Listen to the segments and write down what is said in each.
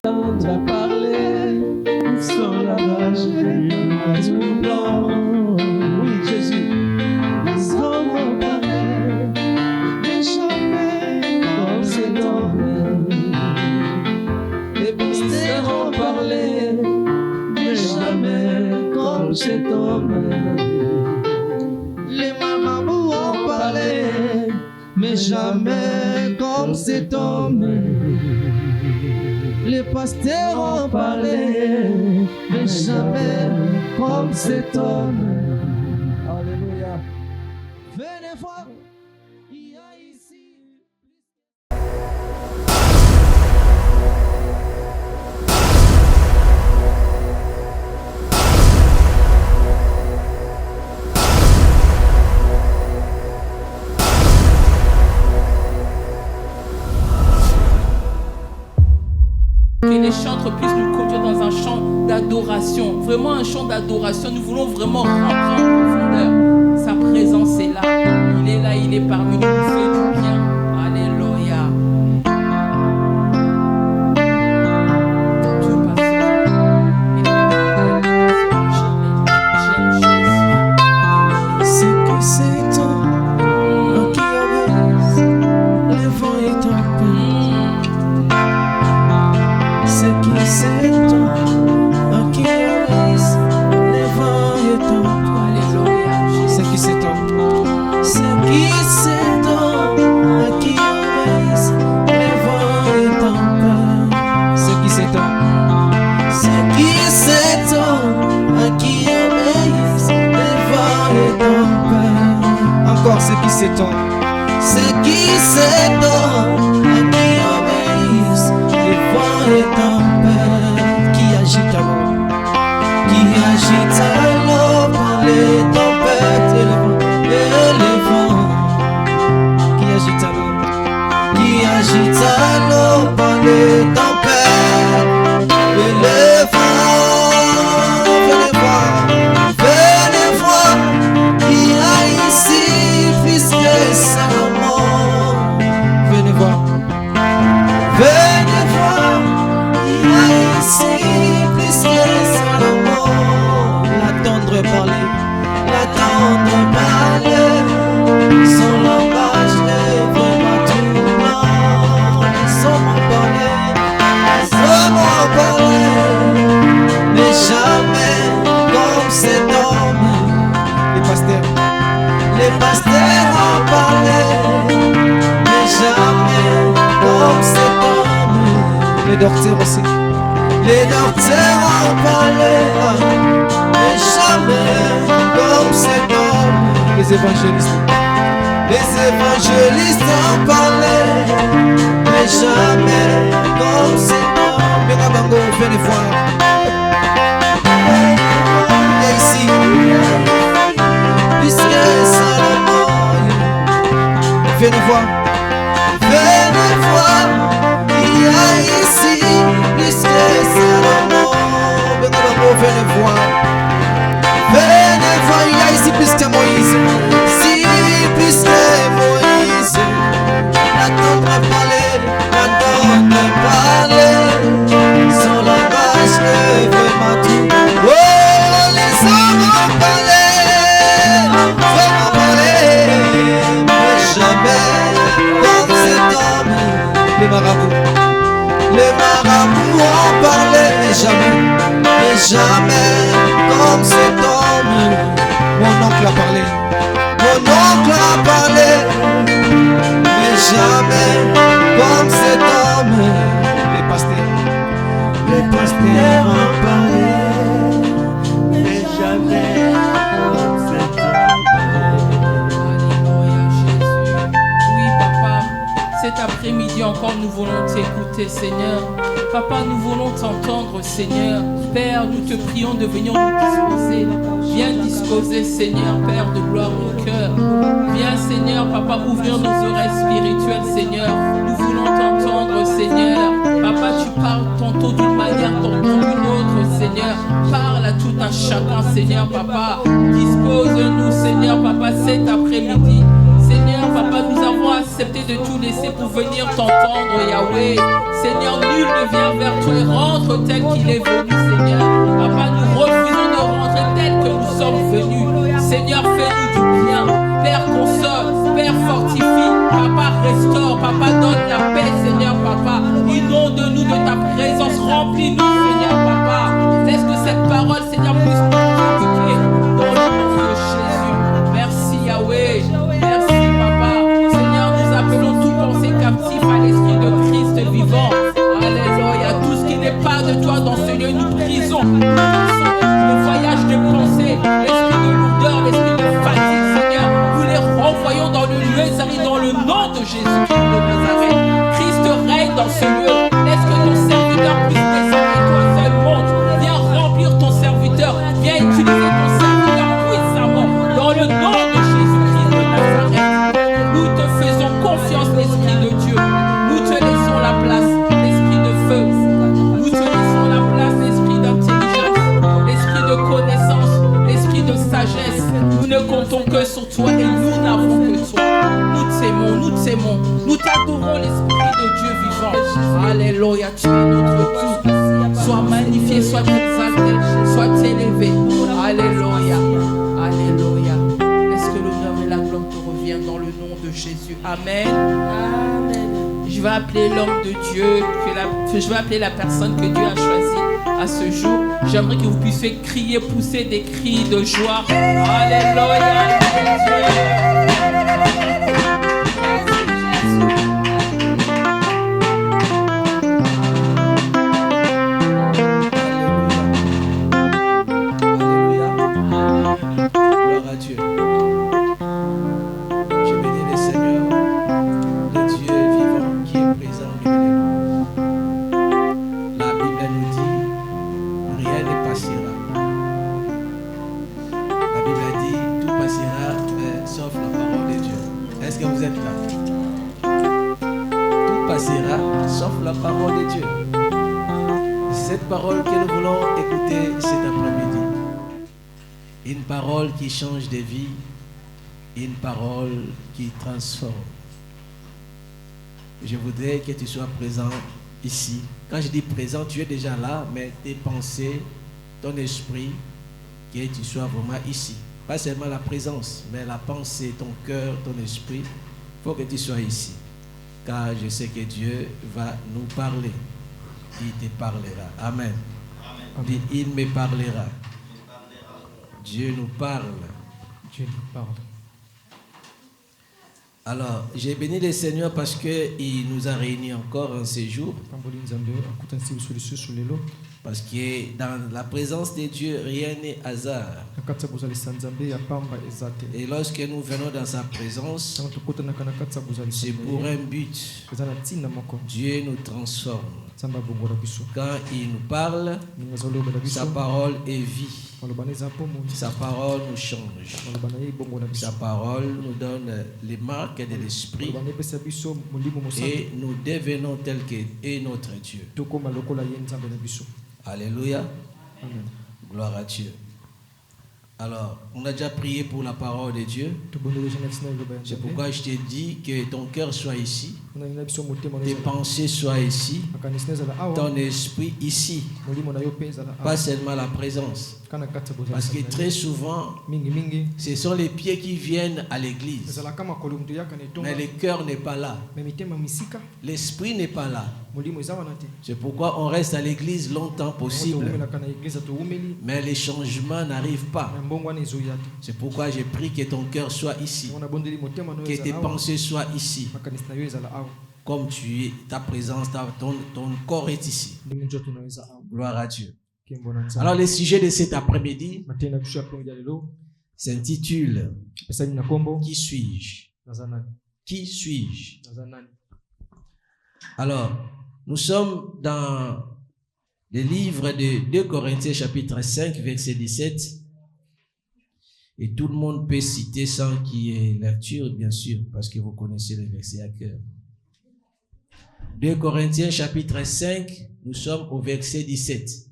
Tu as parlé sur la rage du blanc. Oui, Jésus. Sans parler, mais jamais comme cet homme. Les pasteurs ont parlé, mais jamais comme cet homme. Les marabouts ont parlé, mais jamais comme cet homme. Les pasteurs ont parlé, mais jamais comme cet homme. Alléluia. Venez voir, il y a ici. Que les chantres puissent nous conduire dans un chant d'adoration, vraiment un chant d'adoration. Nous voulons vraiment rentrer en profondeur. Sa présence est là, il est parmi nous, il nous fait du bien. Alléluia. Tout passe. J'aime Jésus. C'est que c'est toi qui abaisse les vents et tempêtes. C'est qui c'est toi qui abaisse les vents et tempêtes. Alléluia. C'est qui c'est toi. C'est qui c'est toi qui abaisse les vents et tempêtes. C'est qui c'est toi. C'est qui c'est toi qui abaisse les vents et tempêtes. Encore c'est qui c'est toi. C'est qui c'est toi qui abaisse les vents et tempêtes. Qui agite alors. Qui agite alors par les tempêtes et les vents. Qui agite alors. Qui agite alors par les tempêtes et les vents. Venez voir, il y a ici fils de Salomon. Venez voir, il y a ici fils de Salomon. L'attendre parler, son langage est vraiment troublant. Laissons-moi parler, mais jamais comme cet homme. Les pasteurs ont parlé, mais jamais comme cet homme. Les docteurs aussi. Les docteurs ont parlé, mais jamais comme cet homme. Les évangélistes ont parlé, mais jamais comme cet homme. Bérabango, venez voir. Il y a ici, puisque Salomon. Venez voir, il y a ici, puisque Salomon. Bérabango, venez voir, il y a ici, puisque Moïse. Si, puisque Moïse. L'attendre parler, son langage est vraiment tout. Oh, les hommes ont parlé, mais jamais comme cet homme. Les marabouts ont parlé, mais jamais comme cet homme. Mon oncle a parlé, mais jamais comme cet homme. Les pasteurs ont parlé, mais jamais comme cet homme. Alléluia, Jésus. Oui, Papa, cet après-midi encore, nous voulons t'écouter, Seigneur. Papa, nous voulons t'entendre, Seigneur. Père, nous te prions de venir nous disposer. Viens disposer, Seigneur, Père de gloire, nos cœurs. Viens, Seigneur, Papa, ouvrir nos oreilles spirituelles, Seigneur. Nous voulons t'entendre, Seigneur. Papa, tu parles tantôt d'une manière, tantôt d'une autre, Seigneur. Parle à tout un chacun, Seigneur, Papa. Dispose-nous, Seigneur, Papa, cet après-midi. Seigneur, Papa, nous avons assez accepté de tout laisser pour venir t'entendre, Yahweh. Seigneur, nul ne vient vers toi et rentre tel qu'il est venu, Seigneur. Papa, nous refusons de rentrer tel que nous sommes venus. Seigneur, fais-nous du bien. Père, console. Père, fortifie. Papa, restaure. Papa, donne la paix, Seigneur, Papa. Inonde-nous de ta présence. Remplis-nous, Seigneur, Papa. Laisse que cette parole, Seigneur, puisse nous éduquer dans le nom de Jésus. Merci, Yahweh. Merci, Papa. Seigneur, nous appelons tout pensée captif à l'esprit de Christ vivant. Alléluia. Tout ce qui n'est pas de toi dans ce lieu, nous brisons. Le voyage de pensée, l'esprit de lourdeur, l'esprit de fatigue, Seigneur, nous les renvoyons dans le lieu, Zari, dans le nom de Jésus-Christ de Nazareth. Christ règne dans ce lieu. Laisse que ton serviteur puisse descendre et toi seul monte. Viens remplir ton serviteur. Viens utiliser ton serviteur puissamment dans le nom de Jésus-Christ de Nazareth. Nous te faisons confiance, l'Esprit de Dieu. Nous te laissons la place, l'Esprit de feu. Nous te laissons la place, l'Esprit d'intelligence, l'Esprit de connaissance, l'Esprit de sagesse. Nous ne comptons que sur toi et nous n'avons que toi. Nous t'aimons, nous t'aimons. Nous t'adorons, l'Esprit de Dieu vivant. Alléluia, tu es notre tout. Sois magnifié, sois exalté, sois élevé. Alléluia, alléluia. Est-ce que l'honneur et la gloire te reviennent dans le nom de Jésus? Amen. Amen. Je vais appeler l'homme de Dieu, je vais appeler la personne que Dieu a choisie à ce jour. J'aimerais que vous puissiez crier, pousser des cris de joie. Alléluia. Qui change de vie, une parole qui transforme. Je voudrais que tu sois présent ici. Quand je dis présent, tu es déjà là, mais tes pensées, ton esprit, que tu sois vraiment ici. Pas seulement la présence, mais la pensée, ton cœur, ton esprit. Il faut que tu sois ici. Car je sais que Dieu va nous parler. Il te parlera. Amen. Amen. Il me parlera. Dieu nous parle. Dieu nous parle. Alors, j'ai béni le Seigneur parce qu'il nous a réunis encore en ce jour. Parce que dans la présence de Dieu, rien n'est hasard. Et lorsque nous venons dans sa présence, c'est pour un but. Dieu nous transforme. Quand il nous parle, sa parole est vie. Sa parole nous change. Sa parole nous donne les marques de l'esprit. Et nous devenons tels qu'est notre Dieu. Alléluia. Amen. Gloire à Dieu. Alors, on a déjà prié pour la parole de Dieu. C'est pourquoi je t'ai dit que ton cœur soit ici, tes pensées soient ici, ton esprit ici, pas seulement la présence. Parce que très souvent, ce sont les pieds qui viennent à l'église, mais le cœur n'est pas là, l'esprit n'est pas là. C'est pourquoi on reste à l'église longtemps possible, mais les changements n'arrivent pas. C'est pourquoi j'ai pris que ton cœur soit ici, que tes pensées soient ici. Comme tu es, ta présence, ton corps est ici. Gloire à Dieu. Alors le sujet de cet après-midi s'intitule Qui suis-je? Qui suis-je? Alors, nous sommes dans le livre de 2 Corinthiens chapitre 5 verset 17. Et tout le monde peut citer sans qu'il y ait lecture, bien sûr, parce que vous connaissez le verset à cœur. 2 Corinthiens chapitre 5, nous sommes au verset 17.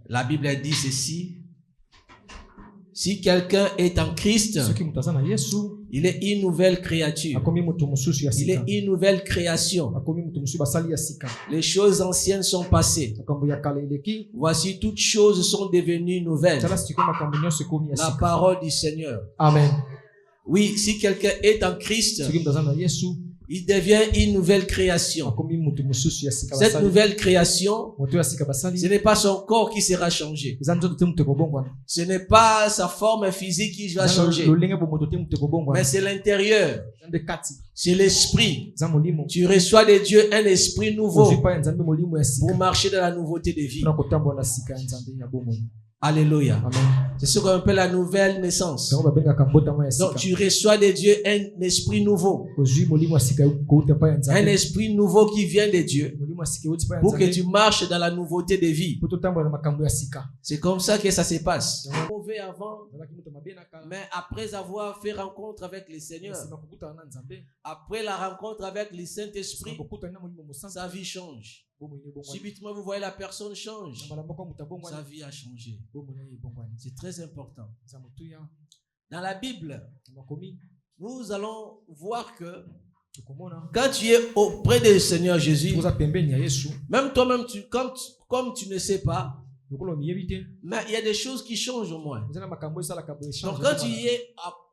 La Bible dit ceci: Si quelqu'un est en Christ, soki moto aza na Yesu il est une nouvelle créature. akomi moto mosusu ya Il est sika une nouvelle création. akomi moto mosusu basali ya sika Les choses anciennes sont passées. makambo ya kala eleki Voici, toutes choses sont devenues nouvelles. tala sikoyo makambo nyonso ekomi ya La sika. parole du Seigneur. Amen. Oui, si quelqu'un est en Christ, soki moto aza na Yesu il devient une nouvelle création. akomi moto mosusu ya sika Cette basali nouvelle création, moto ya sika ce basali n'est pas son corps qui sera changé. eza nzoto te moto ekobongwana Ce n'est pas sa forme physique qui va eza changer. lolenge po moto te moto Mais ekobongwana c'est l'intérieur. eza nde kati C'est l'esprit. eza molimo Tu reçois de Dieu un esprit nouveau ozwi pa ya nzambe molimo ya pour sika marcher dans la nouveauté de vie. mpona kotambola na sika ya nzambe ya bomoi. Alléluia. Amen. C'est ce qu'on appelle la nouvelle naissance. yango babengaka mbotama ya Donc sika tu reçois de Dieu un esprit nouveau. ozwi molimo ya sika kouta pa ya Un nzambe esprit nouveau qui vient de Dieu molimo ya sika euti pa ya pour que nzambe tu marches dans la nouveauté de vie. po totambola na makambo ya sika. C'est comme ça que ça se passe. Mauvais avant, Ozalaki moto mabe na kala mais après avoir fait rencontre avec le Seigneur, nsima kokutana na nzambe après la rencontre avec le Saint-Esprit, nsima kokutana na molimo mosantu sa vie change. bomoi ne ebongwani Subitement, vous voyez la personne na change. mbala moko moto Sa abongwani vie a changé. bomoi na ye ebongwani C'est très important. eza motuya Dans la Bible, na makomi nous allons voir que tokomona quand tu es auprès du Seigneur Jésus, toza pembeni ya Yesu même toi-même, comme tu ne sais pas, lokola omiyebi te mais il y a des choses qui changent au moins. eza na makambo esalaka Donc boechange quand tu es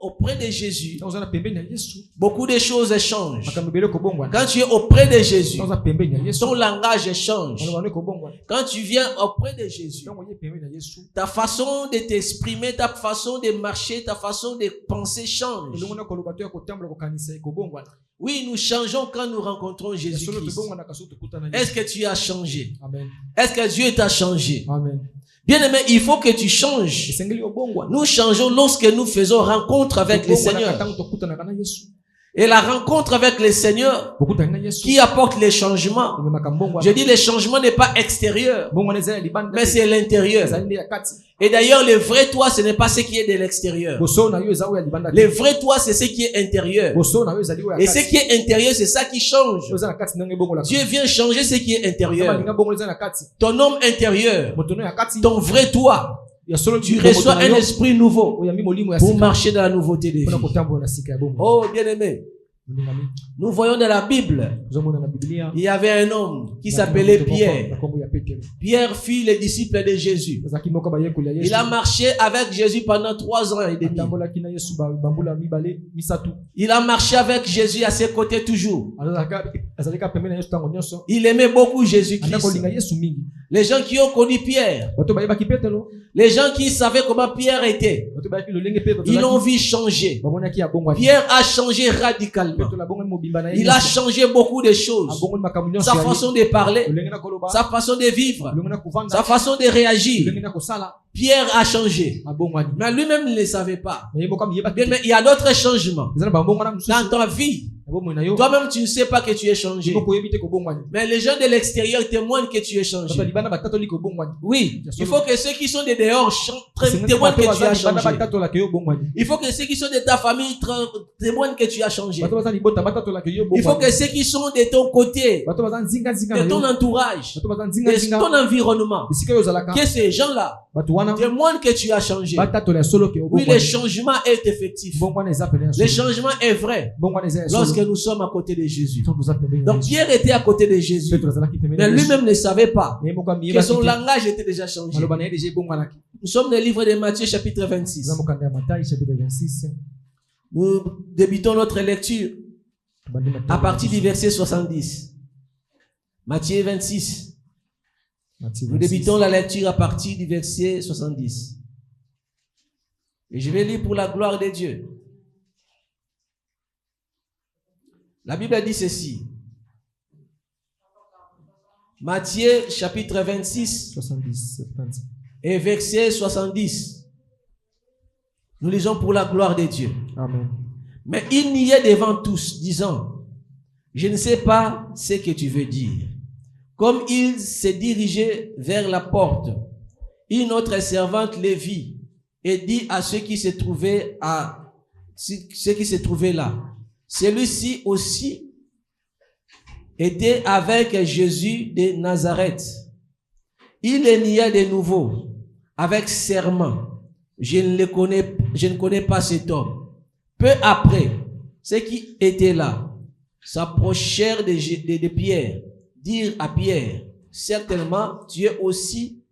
auprès de Jésus, oza na pembeni ya Yesu beaucoup de choses changent. makambo ebele ekobongwana Quand tu es auprès de Jésus, oza pembeni ya Yesu ton langage change. maloba no ekobongwana Quand tu viens auprès de Jésus, ntango oye pembeni ya Yesu ta façon de t'exprimer, ta façon de marcher, ta façon de penser change. elongo na koloba to ya kotambola kokanisa ekobongwana Oui, nous changeons quand nous rencontrons ya solo Jésus-Christ. tobongwanaka so tokutana na Est-ce Yesu. que tu as changé? Amen. Est-ce que Dieu t'a changé? Amen. Bien-aimé, il faut que tu changes. esengeli obongwana Nous changeons lorsque nous faisons rencontre avec le Tobongwanaka Seigneur. ntango tokutanaka na Yesu Et la rencontre avec le Seigneur bokutani na Yesu qui apporte les changements. ememaka Je mbongwana dis le changement n'est pas extérieur, mbongwana eza ya libanda mais c'est l'intérieur. ezali nde ya kati Et d'ailleurs, le vrai toi, ce n'est pas ce qui est de l'extérieur. boso na yo eza oyo ya libanda Le vrai toi, c'est ce qui est intérieur. boso na yo ezali oyo Et ya ce kati qui est intérieur, c'est ça qui change. oyo eza na kati ndenge ebongolaka Dieu vient changer ce qui est intérieur. balinga bongola eza na kati Ton homme intérieur, moto no ya kati ton vrai toi, ya solo tu reçois un esprit nouveau oyo yambi molimo ya pour sika marcher dans la nouveauté de mpona vie. kotambola na sika ya bomoi. Oh, bien-aimé, Molingami, nous voyons dans la Bible, tozomona na Biblia il y avait un homme qui s'appelait Pierre. kombo ya Petero Pierre fut le disciple de Jésus. azalaki moko bayekoli ya Il Yesu a marché avec Jésus pendant 3 ans et demi. atambolaki na Yesu bambula mibale misatu Il a marché avec Jésus à ses côtés toujours. azalaki pembeni na Yesu ntango nyonso Il aimait beaucoup anda Jésus-Christ. kolinga Yesu mingi Les gens qui ont connu Pierre, bato bayebaki Petero les gens qui savaient comment Pierre était, bato bayaki lolenge Petero ils l'ont vu changer. bamonaki ya bongwani Pierre a changé radicalement. Petero abongwani mobimba na ye Il a nyonso. changé beaucoup de choses. abongwani makambo nyonso Sa ya ye. façon de parler, lolenge na koloba sa façon de vivre, lolenge na kovanda sa façon de réagir. lolenge na kosala Pierre a changé. abongwani Mais lui-même ne le savait pas. na ye moko amiyebaki Bien, mais il y a d'autres changements eza na bambongwana mosusu dans ta vie. na bomoi na yo Toi-même, tu ne sais pas que tu es changé. moko oyebi te kobongwani Mais les gens de l'extérieur témoignent que tu es bato ya changé. libanda batatoli kobongwani Oui, il faut que ceux qui sont de dehors témoignent que tu as changé. batatolaka yo bongwani Il faut que ceux qui sont de ta famille témoignent que tu as changé. bato baza libota batatolaka yo Il faut bongwani que ceux qui sont de ton côté, bato baza nzingazinga de na ton yo entourage, bato baza de nzingazinga ton environnement, bisika oyo ozalaka que ces gens-là bato wana témoignent que tu as changé. batatola ya solo ke Oui, le obongwani changement est effectif. bongwana eza pene ya Le solo changement est vrai bongwana eza ya lorsque solo nous sommes à côté de Jésus. ntango toza pembeni na Donc Yesu. Pierre était à côté de Jésus, Petro azalaki pembeni mais na Yesu. lui-même ne savait pas Na ye moko que amiyebaki son te langage était déjà changé. maloba na ye deja ebongwanaki Nous sommes dans le livre de Matthieu chapitre 26. eza mokanda ya Matayi chapitre 26 Nous débutons notre lecture tobandi na à partir du verset 70. Matthieu 26. Matthieu Nous 26. débutons la lecture à partir du verset 70. Et je vais lire pour la gloire de Dieu. La Bible dit ceci. Matthieu chapitre 26 70 70 et verset 70. Nous lisons pour la gloire de Dieu. amen Mais il niait devant tous, disant, je ne sais pas ce que tu veux dire. Comme il s'est dirigé vers la porte, une autre servante le vit et dit à ceux qui se trouvaient là, celui-ci aussi était avec Jésus de Nazareth. Il le nia de nouveau avec serment je ne connais pas cet homme. Peu après, ceux qui étaient là s'approchèrent de Pierre, dirent à Pierre, certainement tu es aussi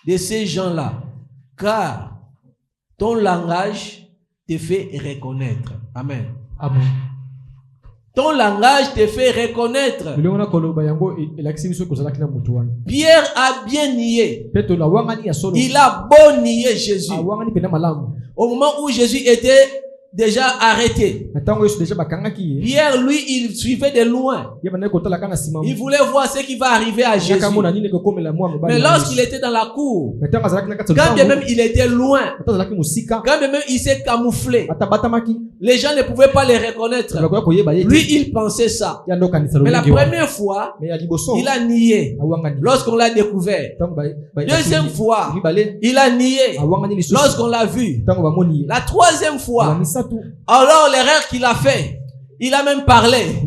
de ces gens-là, car ton langage te fait reconnaître. Amen. Amen. Ton langage te fait reconnaître. Lelo koloba yango elakisi biso kozala kina mutu wana. Pierre a bien nié. Peto la wangani ya solo. Il a beau nier Jésus. Awangani pena malamu. Au moment où Jésus était déjà arrêté, Natango Yesu deja bakangaki. Pierre, lui, il suivait de loin. Yebana kotala kana simama. Il voulait voir ce qui va arriver à Jésus. Mais lorsqu'il était dans la cour, quand bien même il était loin, quand bien même il s'est camouflé, les gens ne pouvaient pas les reconnaître. Lui, il pensait ça. Mais la première fois, il a nié lorsqu'on l'a découvert. Deuxième fois, il a nié lorsqu'on l'a vu. La troisième fois, alors l'erreur qu'il a fait, il a même parlé.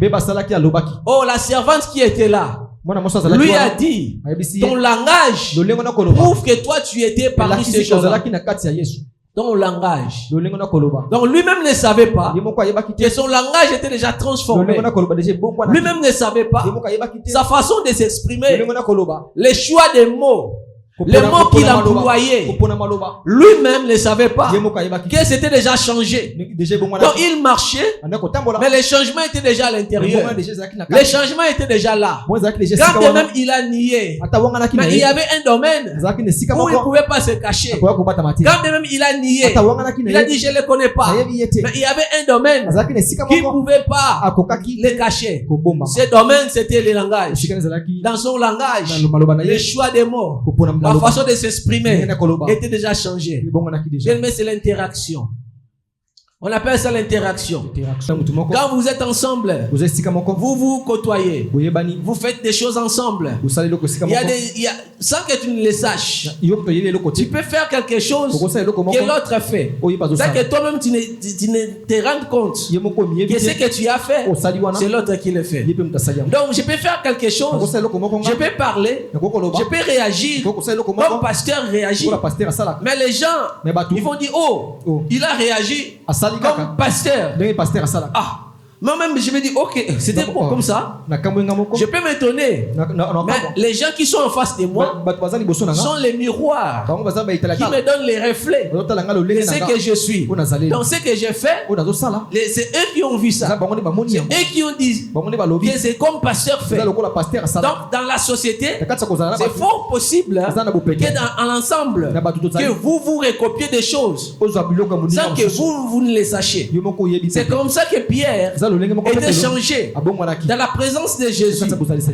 Oh, la servante qui était là lui a dit, ton langage prouve que toi tu étais parmi ces gens-là. Ton langage. Donc lui-même ne savait pas que son langage était déjà transformé. Lui-même ne savait pas sa façon de s'exprimer, les choix des mots, les mots qu'il employait. Lui-même ne savait pas que c'était déjà changé. Donc il marchait, mais les changements étaient déjà à l'intérieur. Les changements étaient déjà là. Quand même il a nié, mais il y avait un domaine où il ne pouvait pas se cacher. Quand même il a nié, il a dit je ne le connais pas. Mais il y avait un domaine qui ne pouvait pas le cacher. Ce domaine, c'était le langage. Dans son langage, les choix des mots, la façon de s'exprimer était déjà changée. Mais c'est l'interaction. On appelle ça l'interaction. Quand vous êtes ensemble, vous vous côtoyez, vous faites des choses ensemble. Sans que tu ne le saches, tu peux faire quelque chose que l'autre fait. C'est que toi-même tu ne te rends compte que ce que tu as fait, c'est l'autre qui le fait. Donc je peux faire quelque chose, je peux parler, je peux réagir, comme pasteur réagit. Mais les gens, ils vont dire, oh, il a réagi comme pasteur. Ah, moi-même je me dis, ok, c'était bon comme ça. Je peux m'étonner. Mais les gens qui sont en face de moi sont les miroirs qui me donnent les reflets de ce que je suis. Donc ce que j'ai fait, c'est eux qui ont vu ça. C'est eux qui ont dit que c'est comme pasteur fait. Donc dans la société, c'est fort possible que dans l'ensemble, que vous recopiez des choses sans que vous ne les sachiez. C'est comme ça que Pierre était changé dans la présence de Jésus.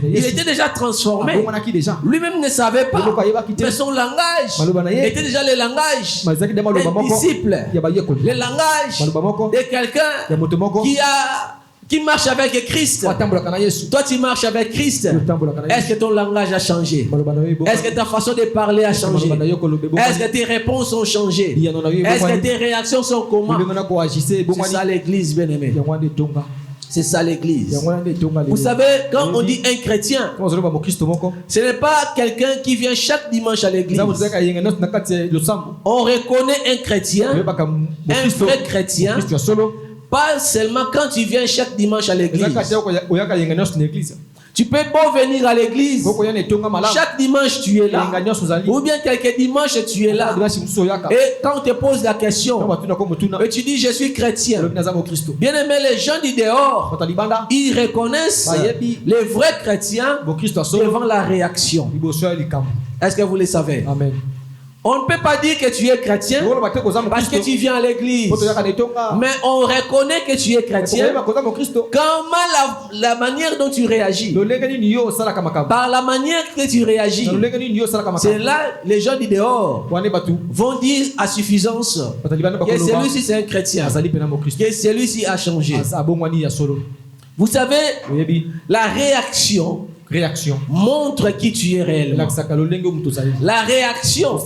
Il était déjà transformé. Lui-même ne savait pas, mais son langage était déjà le langage d'un disciple, le langage de quelqu'un qui marche avec Christ. Toi tu marches avec Christ. Est-ce que ton langage a changé? Est-ce que ta façon de parler a changé? Est-ce que tes réponses ont changé? Est-ce que tes réactions sont comment? C'est ça l'église, bien aimé. C'est ça l'église. Vous savez, quand on dit un chrétien, ce n'est pas quelqu'un qui vient chaque dimanche à l'église. On reconnaît un chrétien, un vrai chrétien, pas seulement quand tu viens chaque dimanche à l'église. Tu peux pas venir à l'église, chaque dimanche tu es là, ou bien quelques dimanches tu es là, et quand on te pose la question, et tu dis je suis chrétien, bien aimé, les gens du dehors, ils reconnaissent les vrais chrétiens devant la réaction. Est-ce que vous le savez? Amen. On ne peut pas dire que tu es chrétien parce que tu viens à l'église. Mais on reconnaît que tu es chrétien comment la manière dont tu réagis. Par la manière que tu réagis. C'est là les gens du dehors vont dire à suffisance que celui-ci c'est un chrétien, que celui-ci a changé. Vous savez, la réaction montre qui tu es réellement. La réaction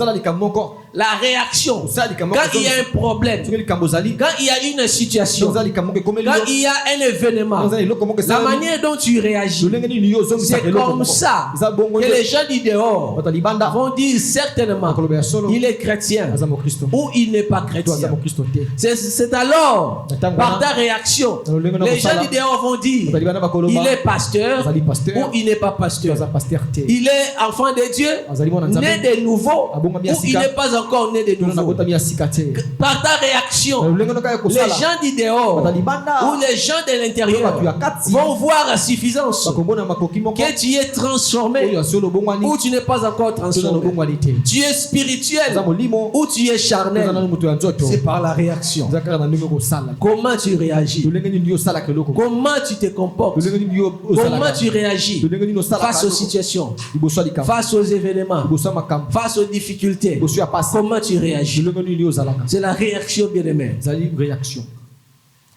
la réaction. Osala likambo Quand il y a un problème, soki likambo ozali quand il y a une situation, ozala likambo ekomeli yo quand il y a un événement, ozala eloko moko la esalami manière dont tu réagis, lolenge nini yo ozongisaka c'est eloko comme moko ça eza bongo que nde les gens du dehors bato ya libanda vont dire certainement bakoloba ya solo il est chrétien aza mokristo ou il n'est pas to aza chrétien. mokristo te C'est alors, Ntango par wana, ta réaction, na lolenge na les gens kosala, du dehors vont bato dire ya libanda bakoloba il est pasteur azali pasteur ou il n'est pas to pasteur. aza pasteur te Il est enfant de Dieu, azali mwana né nzambe de nouveau, abongami ya ou il sika n'est pas encore né de to na nouveau. botami ya sika te Par ta na réaction, lolenge na kaka les kosala gens du dehors bato ya libanda ou les gens de l'intérieur bato ya kati vont voir la suffisance bakomona makoki moko que tu es transformé oyo asi olobongwani ou tu n'es pas encore to na transformé. lobongwani te Tu es spirituel eza molimo ou tu es to eza charnel. nano moto ya nzoto C'est par la réaction. eza kaka na ndenge kosala Comment tu réagis? lolenge nini yo osalaka eloko Comment tu te comportes? lolenge nini yo Comment osalaka tu réagis lolenge nini osalaka face aux situations, liboso ya likambo face aux événements, liboso ya makambo face aux difficultés? liboso ya pasi Comment tu réagis? lolenge nini yo ozalaka C'est la réaction, bien-aimé. ezali réaction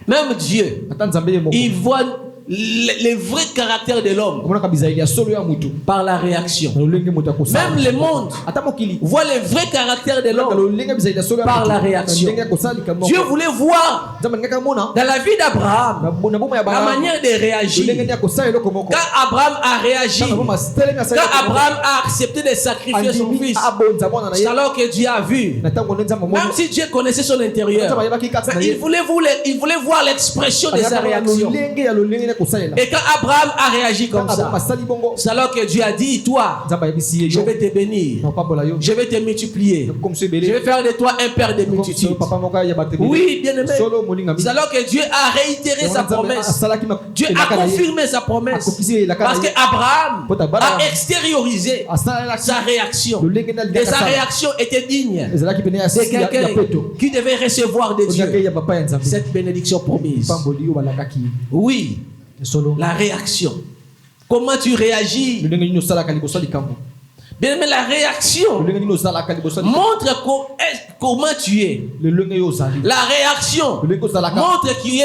Même Dieu, ata nzambe ye moko il voit les vrais caractères de l'homme omonaka bizaleli ya solo ya motu par la réaction. na lolenge moto akosala Même le monde ata mokili voit les vrais caractères de na l'homme. lolenge bizaleli ya solo ya Par motu la na réaction. ndenge akosala likambo Dieu moko voulait voir nzambe alingaki amona dans la vie d'Abraham na bomoi ya la bana manière de lolenge réagir. nini akosala eloko moko Quand Abraham a réagi, ntango bomoi atelemi asala quand Abraham a accepté de sacrifier son andimi fils, abonza mwana na c'est ye alors que Dieu a vu. na ntango nde nzambe Même amoni si Dieu connaissait son intérieur, nzambe ayebaki kati na mais ye il voulait voir l'expression de sa alingaki réaction. lolenge ya lolenge nini akosalela Et quand Abraham a réagi comme ntango ça, asali bongo c'est alors que Dieu a dit, toi, nzambe ayebisi ye je yo vais te bénir, na pambola yo je vais te multiplier, comme so je vais ebele faire de toi un père de multitudes. papa moko ya bato ebele Oui, bien aimé. solo molingami C'est alors que Dieu a réitéré sa promesse. asalaki Dieu a confirmé sa promesse. akokisi elaka Parce na ye qu'Abraham a extériorisé asalelaki sa réaction. lolenge na Et alingaki sa asala réaction était digne ezalaki pene de ya quelqu'un peto qui devait recevoir de ozalaki Dieu ya papa ya nzambe cette bénédiction promise. pamboli oyo balakaki ye Oui, solo la réaction. Comment tu réagis? lolenge nini osalaka liboso ya likambo Bien, mais la réaction lolenge nini ozalaka liboso ya likambo montre comment tu es. lolenge oyo ozali La réaction lolenge ozalaka montre qui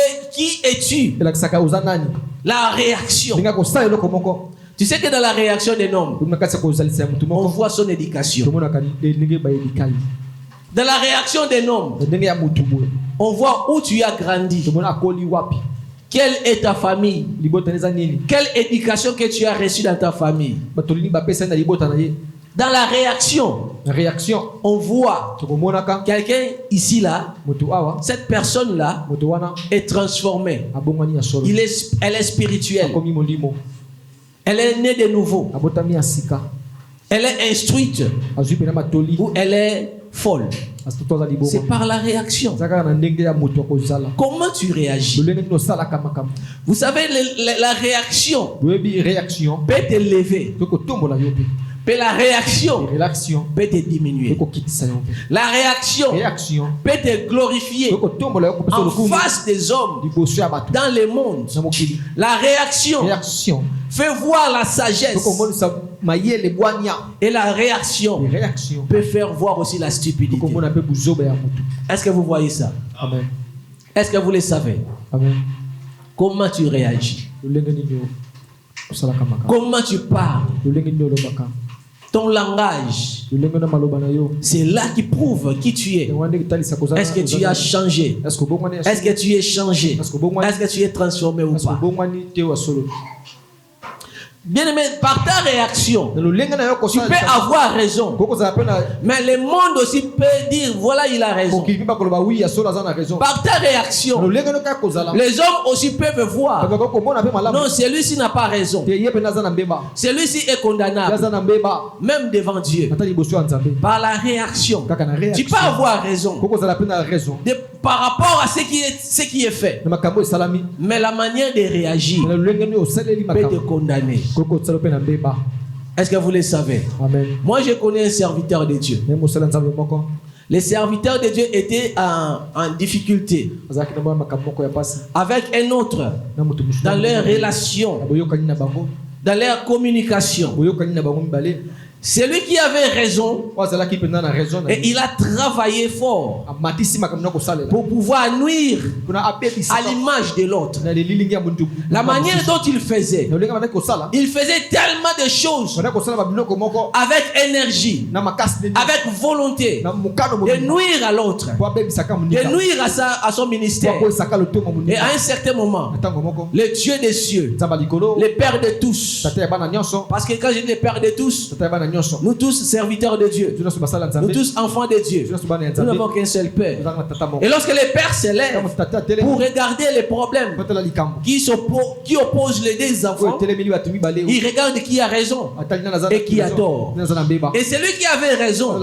es-tu. elakisaka oza nani La réaction. ndenge akosala eloko moko Tu sais que dans la réaction d'un homme, na kati ya kozalisa ya motu on moko voit son éducation. tomonaka ndenge bayebikali Dans la réaction d'un homme, na ndenge ya motu boye on voit où tu as grandi. tomona akoli wapi Quelle est ta famille? libotani eza nini Quelle éducation que tu as reçue dans ta famille? bato nini bapesani na libota na ye Dans la réaction, na réaction on voit tokomonaka quelqu'un ici là, motu awa cette personne là moto wana est transformée. abongwani ya solo Elle est spirituelle. akomi molimo Elle est née de nouveau. abotami ya sika Elle est instruite azwi pena matoli ou elle est folle. asitoto aza libongo C'est par la réaction. eza kaka na ndenge ya moto akozala Comment tu réagis? lolenge nini osalaka makambo Vous savez, la réaction boyebi réaction peut te lever, tokotombola yo mpe mais la réaction réaction peut te diminuer. tokokitisa yo mpe La réaction réaction peut te glorifier tokotombola yo kopesa en lokumu face des hommes liboso ya bato dans le monde. na mokili La réaction réaction fait voir la sagesse tokomonisa mayele bwania et la réaction réaction peut faire voir aussi la stupidité. tokomona mpe buzoba ya motu Est-ce que vous voyez ça? amen Est-ce que vous le savez? amen Comment tu réagis? lolenge nini osalaka makambo Comment tu parles? lolenge nini olobaka Ton langage, lolenge na maloba na yo c'est là qui prouve qui tu es. yango nde kitalisa kozala Est-ce que tu as changé? est-ce que obongwani Est-ce que tu es changé? Est-ce que obongwani Est-ce que tu es transformé ou est-ce que pas? obongwani te wa solo Bien-aimé, par ta réaction, na lolenge na yo tu peux kosala avoir raison. kokozala mpe na Mais le monde aussi peut dire, voilà, il a raison. mokili mpe bakoloba wi ya solo aza na raison Par ta na réaction, lolenge no kaka kozala les hommes aussi peuvent voir. bakaka komona mpe malamu Non, celui-ci n'a pas raison. te ye mpe aza na mbeba Celui-ci est ye condamnable, aza na mbeba même devant Dieu. ata liboso ya nzambe Par la réaction, kaka na tu réaction peux avoir raison kokozala mpe na raison par rapport à ce qui est fait. na makambo esalami Mais la manière de réagir na lolenge nini osaleli peut te makambo condamner. kokosala mpe na mbeba Est-ce que vous le savez? amen Moi, je connais un serviteur de Dieu. me mosala nzambe moko Les serviteurs de Dieu étaient en difficulté azalaki na mwa makambo moko ya pasi avec un autre na moto mosusu dans leur na relation, boyokani na bango dans leur communication. boyokani na bango mibale Celui qui avait raison, wazalaki mpenza na raison na et il a travaillé fort amatisi makambo na kosalela pour pouvoir nuire kuna abebisa à l'image de l'autre. na lilingi ya muntu. La manière dont il faisait tellement de choses avec énergie, avec volonté de nuire à l'autre, de nuire à son ministère. Et à un certain moment, le Dieu des cieux, le Père de tous, parce que quand je dis le Père de tous, nous tous serviteurs de Dieu, nous tous enfants de Dieu, nous n'avons qu'un seul Père. Et lorsque le Père s'élève pour regarder les problèmes qui opposent les deux enfants, il regarde qui a raison et qui a tort. Et celui qui avait raison,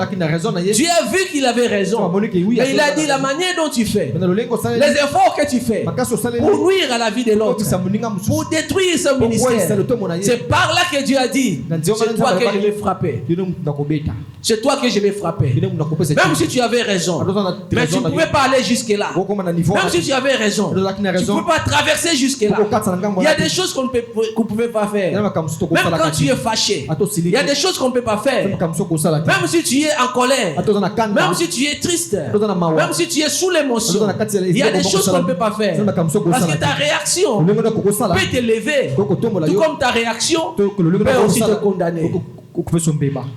Dieu a vu qu'il avait raison, mais il a dit la manière dont tu fais, les efforts que tu fais pour nuire à la vie de l'autre, pour détruire son ministère, c'est par là que Dieu a dit, c'est toi que je vais frapper. C'est toi que je vais frapper. Même si tu avais raison, mais tu ne pouvais pas aller jusque-là. Même si tu avais raison, tu ne pouvais pas traverser jusque-là. Il y a des choses qu'on ne pouvait pas faire. Même quand tu es fâché, il y a des choses qu'on ne peut pas faire. Même si tu es en colère, même si tu es triste, même si tu es sous l'émotion, il y a des choses qu'on ne peut pas faire. Parce que ta réaction peut t'élever, tout comme ta réaction peut aussi te condamner.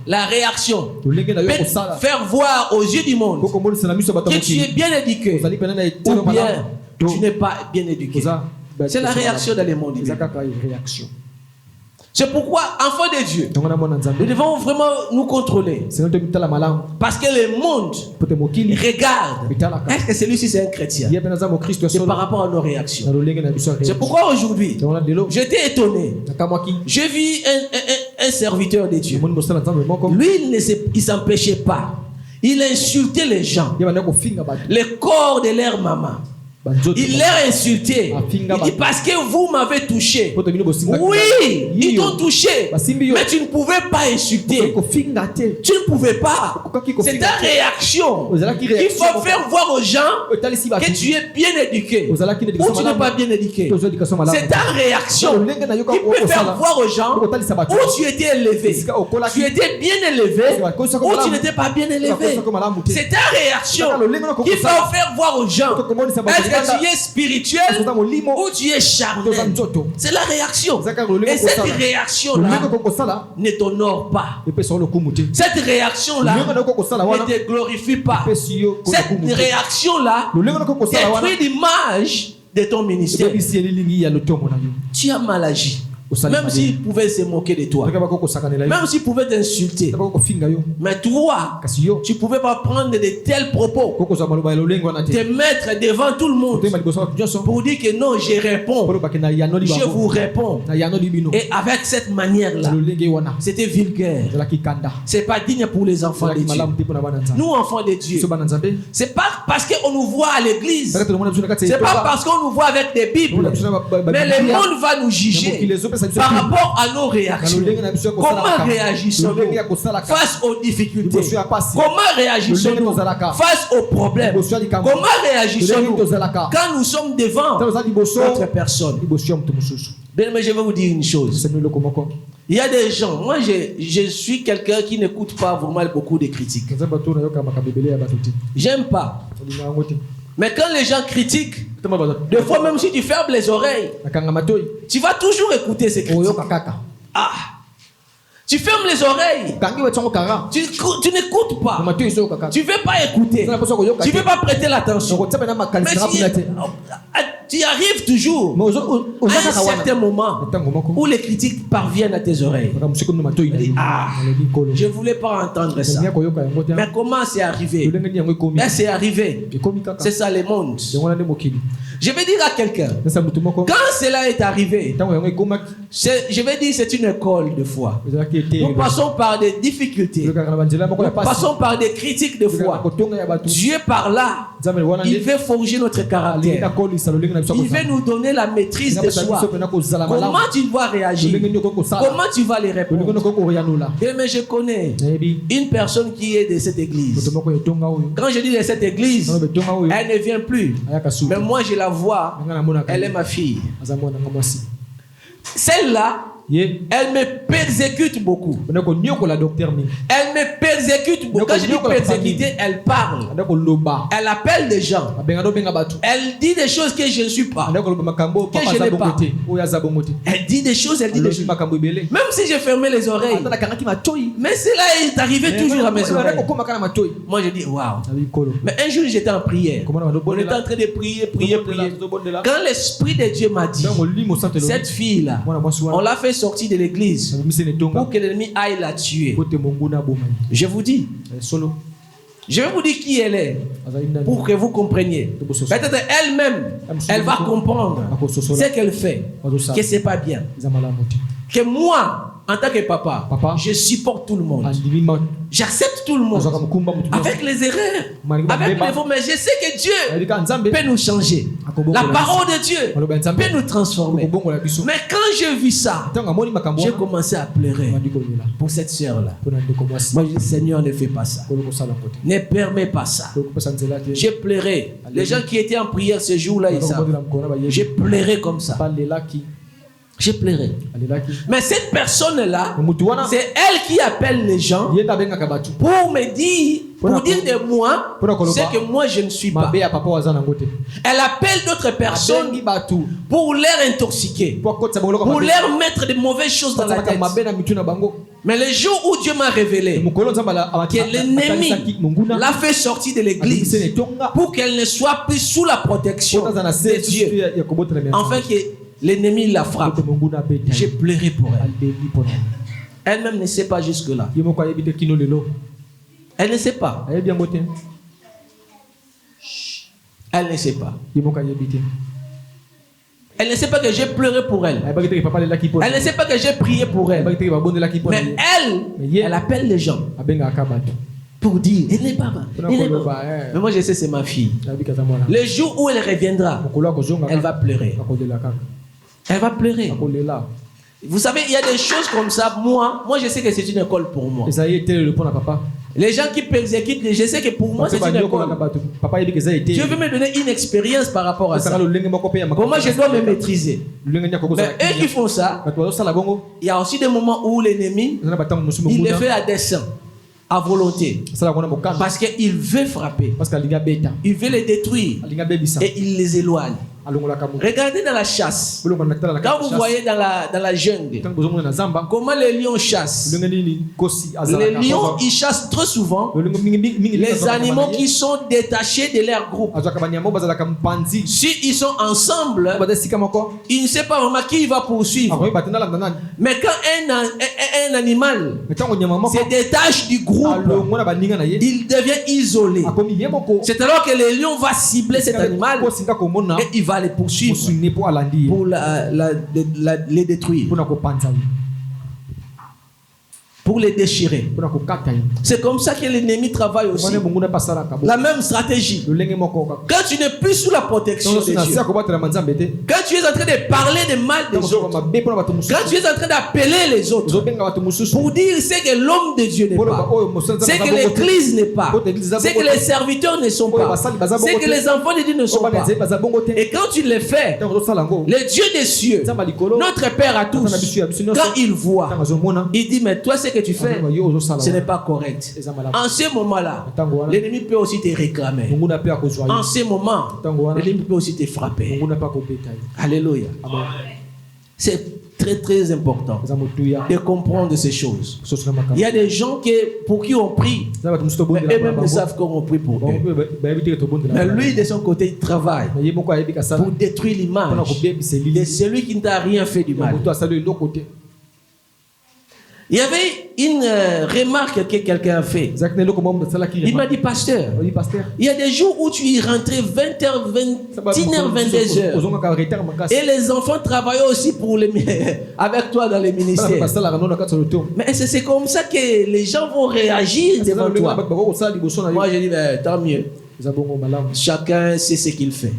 La réaction peut faire voir aux yeux du monde que tu es bien éduqué ou bien tu n'es pas bien éduqué. C'est la réaction dans le monde. C'est pourquoi, enfants de Dieu, nous devons vraiment nous contrôler. Parce que le monde regarde. Est-ce que celui-ci c'est un chrétien? C'est par rapport à nos réactions. C'est pourquoi aujourd'hui, j'étais étonné. J'ai vu un serviteur de Dieu. Lui, il ne s'empêchait pas. Il insultait les gens. Les corps de leur maman. Il leur insulté. Il dit parce que vous m'avez touché. Oui, ils t'ont touché. Mais tu ne pouvais pas insulter. Tu ne pouvais pas. C'est ta réaction. Il faut faire voir aux gens que tu es bien éduqué ou tu n'es pas bien éduqué. C'est ta réaction qui peut faire voir aux gens où tu étais élevé. Tu étais bien élevé ou tu n'étais pas bien élevé. C'est ta réaction qui peut faire voir aux gens. Tu es spirituel ou tu es charnel. C'est la réaction. Et cette réaction-là ne t'honore pas. Cette réaction-là ne te glorifie pas. Cette réaction-là détruit l'image de ton ministère. Tu as mal agi. Même s'il pouvait se moquer de toi, même s'il pouvait t'insulter, mais toi, tu ne pouvais pas prendre de tels propos, te mettre devant tout le monde pour dire que non, je réponds, je vous réponds. Et avec cette manière-là, c'était vulgaire. C'est pas digne pour les enfants de Dieu. Nous, enfants de Dieu, c'est pas parce qu'on nous voit à l'église, c'est pas parce qu'on nous voit avec des Bibles, mais le monde va nous juger par rapport à nos réactions. Comment réagissons-nous face aux difficultés? Comment réagissons-nous face aux problèmes? Comment réagissons-nous quand nous sommes devant d'autres personnes? Bien, mais je vais vous dire une chose. Il y a des gens, moi je suis quelqu'un qui n'écoute pas vraiment beaucoup de critiques. J'aime pas. Mais quand les gens critiquent, des fois même si tu fermes les oreilles, tu vas toujours écouter ces critiques. Ah, tu fermes les oreilles, tu n'écoutes pas, tu ne veux pas écouter, tu ne veux pas prêter l'attention. Mais tu arrives toujours à un certain moment où les critiques parviennent à tes oreilles. Ah, je ne voulais pas entendre ça. Mais comment c'est arrivé? Mais c'est arrivé. C'est ça le monde. Je vais dire à quelqu'un, quand cela est arrivé, je vais dire c'est une école de foi. Nous passons par des difficultés. Nous passons par des critiques de foi. Dieu par là, il veut forger notre caractère. Il veut nous donner la maîtrise de soi. Comment tu dois réagir? Comment tu vas les répondre? Mais je connais une personne qui est de cette église. Quand je dis de cette église, elle ne vient plus. Mais moi je la vois, elle est ma fille. Celle-là, Elle me persécute beaucoup. Elle me persécute beaucoup. Quand je dis persécuter, elle parle. Elle appelle des gens. Elle dit des choses que je ne suis pas. Que je n'ai pas. Elle dit des choses, elle dit des choses. Même si j'ai fermé les oreilles. Mais cela est arrivé toujours à mes oreilles. Moi je dis waouh. Mais un jour j'étais en prière. On était en train de prier. Quand l'Esprit de Dieu m'a dit, cette fille-là, on l'a fait sortir de l'église pour que l'ennemi aille la tuer. Je vous dis, je vais vous dire qui elle est pour que vous compreniez. Peut-être elle-même, elle va comprendre ce qu'elle fait, que c'est pas bien. Que moi, en tant que papa, je supporte tout le monde. J'accepte tout le monde. Avec les erreurs, avec les faux, mais je sais que Dieu peut nous changer. La parole de Dieu peut nous transformer. Mais quand j'ai vu ça, j'ai commencé à pleurer pour cette sœur-là. Moi, je dis, Seigneur, ne fais pas ça. Ne permets pas ça. J'ai pleuré. Les gens qui étaient en prière ce jour-là, ils savent. J'ai pleuré comme ça. J'ai pleuré. Mais cette personne-là, c'est elle qui appelle les gens pour me dire, pour dire de moi, c'est que moi je ne suis pas. Elle appelle d'autres personnes pour les intoxiquer, pour leur mettre de mauvaises choses dans la tête. Mais le jour où Dieu m'a révélé que l'ennemi l'a fait sortir de l'église pour qu'elle ne soit plus sous la protection de Dieu, enfin que l'ennemi la frappe. J'ai pleuré pour elle. Elle-même ne sait pas jusque-là. Elle ne sait pas. Elle ne sait pas. Elle ne sait pas que j'ai pleuré pour elle. Elle ne sait pas que j'ai prié pour elle. Mais elle appelle les gens pour dire, elle n'est pas mal. Mais moi je sais c'est ma fille. Le jour où elle reviendra, elle va pleurer. Elle va pleurer. Vous savez, il y a des choses comme ça. Moi je sais que c'est une école pour moi. Les gens qui persécutent, je sais que pour moi c'est une école. Dieu veut me donner une expérience par rapport à ça. Comment je dois me maîtriser. Mais eux qui font ça, il y a aussi des moments où l'ennemi, il le fait à dessein, à volonté. Parce qu'il veut frapper. Il veut les détruire. Et il les éloigne. Regardez dans la chasse. Quand vous voyez dans la jungle, comment les lions chassent. Les lions, ils chassent très souvent les animaux qui sont détachés de leur groupe. Si ils sont ensemble, ils ne savent pas vraiment qui il va poursuivre. Mais quand un animal se détache du groupe, il devient isolé. C'est alors que le lion va cibler cet animal et il va les poursuivre pour les détruire, pour les déchirer. C'est comme ça que l'ennemi travaille aussi. La même stratégie. Quand tu n'es plus sous la protection de Dieu, quand tu es en train de parler de mal des autres, quand tu es en train d'appeler les autres pour dire c'est que l'homme de Dieu n'est pas, c'est que l'église n'est pas, c'est que les serviteurs ne sont pas, c'est que les enfants de Dieu ne sont pas. Et quand tu le fais, le Dieu des cieux, notre Père à tous, quand il voit, il dit mais toi c'est que tu fais, ce n'est pas correct. En ce moment-là, l'ennemi peut aussi te réclamer. En ce moment, l'ennemi peut aussi te frapper. Alléluia. C'est très très important de comprendre ces choses. Il y a des gens pour qui on prie, mais eux-mêmes ne savent qu'on prie pour eux. Mais lui, de son côté, il travaille pour détruire l'image de celui qui ne t'a rien fait du mal. Il y avait une remarque que quelqu'un a fait. Il m'a dit, pasteur, il y a des jours où tu y rentrais 20h, 21h, 22h. Et les enfants travaillaient aussi avec toi dans les ministères. Mais c'est comme ça que les gens vont réagir devant toi. Moi, je dis, tant mieux. Chacun sait ce qu'il fait.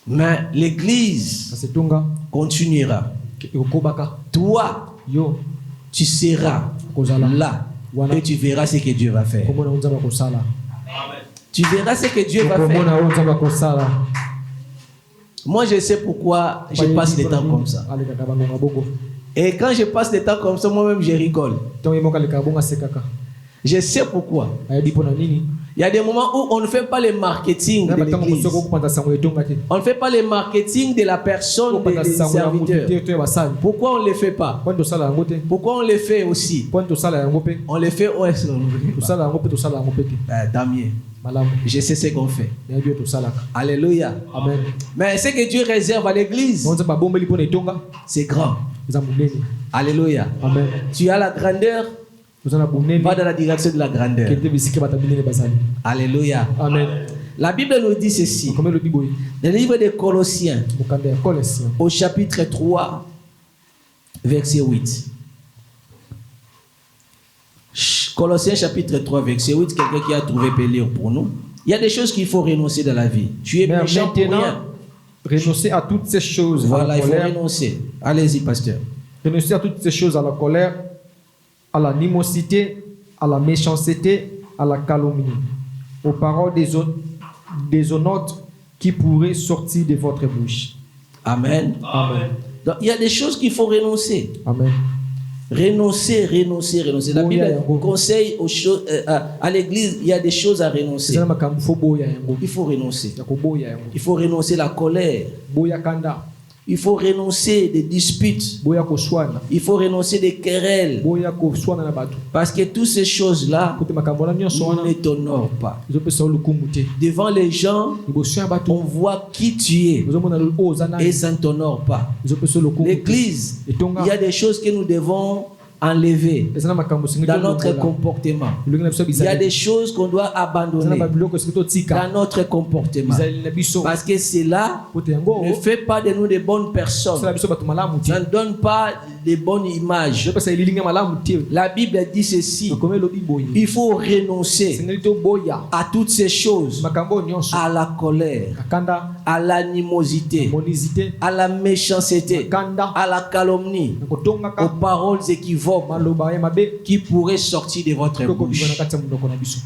Mais l'église continuera. Toi, tu seras là et tu verras ce que Dieu va faire. Tu verras ce que Dieu va faire. Moi, je sais pourquoi je passe des temps comme ça. Et quand je passe des temps comme ça, moi-même, je rigole. Je sais pourquoi. Il y a des moments où on ne fait pas le marketing de l'église. On ne fait pas le marketing de la personne des serviteurs. Pourquoi on ne le fait pas? Pourquoi on le fait aussi? On le fait où est-ce qu'on le fait pas? Tant mieux. Je sais ce qu'on fait. Alléluia. Amen. Mais ce que Dieu réserve à l'église, c'est grand. Alléluia. Amen. Tu as la grandeur, va dans la direction de la grandeur. Alléluia. Amen. La Bible nous dit ceci. Le livre de Colossiens, au chapitre 3, verset 8. Colossiens chapitre 3, verset 8. Quelqu'un qui a trouvé peut lire pour nous. Il y a des choses qu'il faut renoncer dans la vie. Tu es méchant pour rien. Renoncer à toutes ces choses. Voilà, il faut renoncer. Allez-y, pasteur. Renoncer à toutes ces choses, à la colère, à la animosité, à la méchanceté, à la calomnie, aux paroles déshonnantes qui pourraient sortir de votre bouche. Amen. Amen. Donc, il y a des choses qu'il faut renoncer. Amen. Renoncer. La Bible conseille aux choses, à l'église, il y a des choses à renoncer. Il faut renoncer. Il faut renoncer la colère. Il faut renoncer des disputes. Il faut renoncer des querelles. Parce que toutes ces choses-là ne t'honorent pas. Devant les gens, on voit qui tu es et ça ne t'honore pas. L'église, il y a des choses que nous devons enlever dans notre comportement. Il y a des choses qu'on doit abandonner dans notre comportement. Parce que cela ne fait pas de nous de bonnes personnes. Ça ne donne pas de bonnes images. La Bible dit ceci. Il faut renoncer à toutes ces choses. À la colère, à l'animosité, à la méchanceté, à la calomnie, aux paroles équivoques qui pourraient sortir de votre bouche.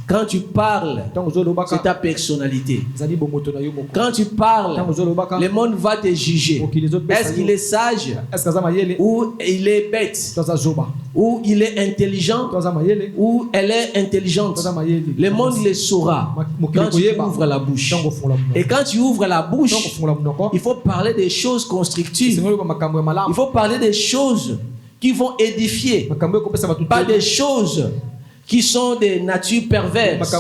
Quand tu parles, c'est ta personnalité. Quand tu parles, le monde va te juger. Est-ce qu'il est sage ou il est bête, ou il est intelligent ou elle est intelligente? Le monde le saura quand tu ouvres la bouche. Et quand tu ouvres la bouche, il faut parler des choses constructives. Il faut parler des choses qui vont édifier, pas des choses qui sont des natures perverses,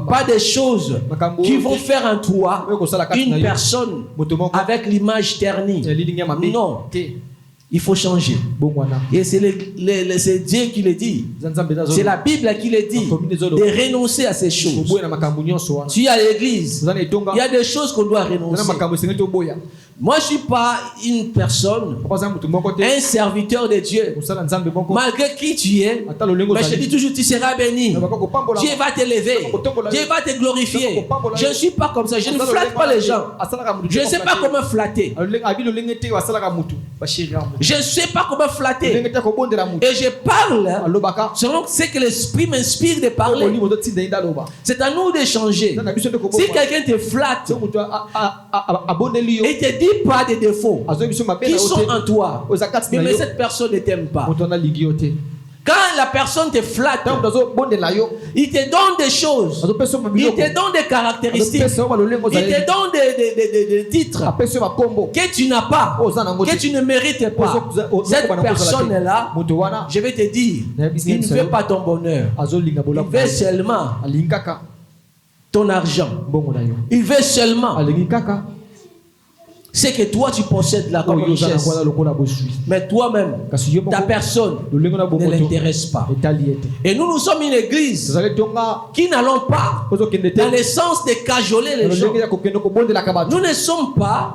pas des choses qui vont faire en toi une personne avec l'image ternie. Non, il faut changer. Et c'est Dieu qui le dit. C'est la Bible qui le dit. De renoncer à ces choses. Tu es à l'église, il y a des choses qu'on doit renoncer. Moi, je ne suis pas une personne, un serviteur de Dieu. Malgré qui tu es, mais je te dis toujours, tu seras béni. Dieu va t'élever. Dieu va te glorifier. Je ne suis pas comme ça. Je ne flatte pas les gens. Je ne sais pas comment flatter. Je ne sais pas comment flatter. Et je parle selon ce que l'Esprit m'inspire de parler. C'est à nous de changer. Si quelqu'un te flatte et te dit pas des défauts qui sont en toi, mais cette personne ne t'aime pas. Quand la personne te flatte, il te donne des choses, il te donne des caractéristiques, il te donne des titres que tu n'as pas, que tu ne mérites pas. Cette personne-là, je vais te dire, il ne veut pas ton bonheur, il veut seulement ton argent, il veut seulement c'est que toi tu possèdes là comme richesse. Mais toi-même, ta personne ne l'intéresse pas. Et nous sommes une église qui n'allons pas dans le sens de cajoler les gens. Nous ne sommes pas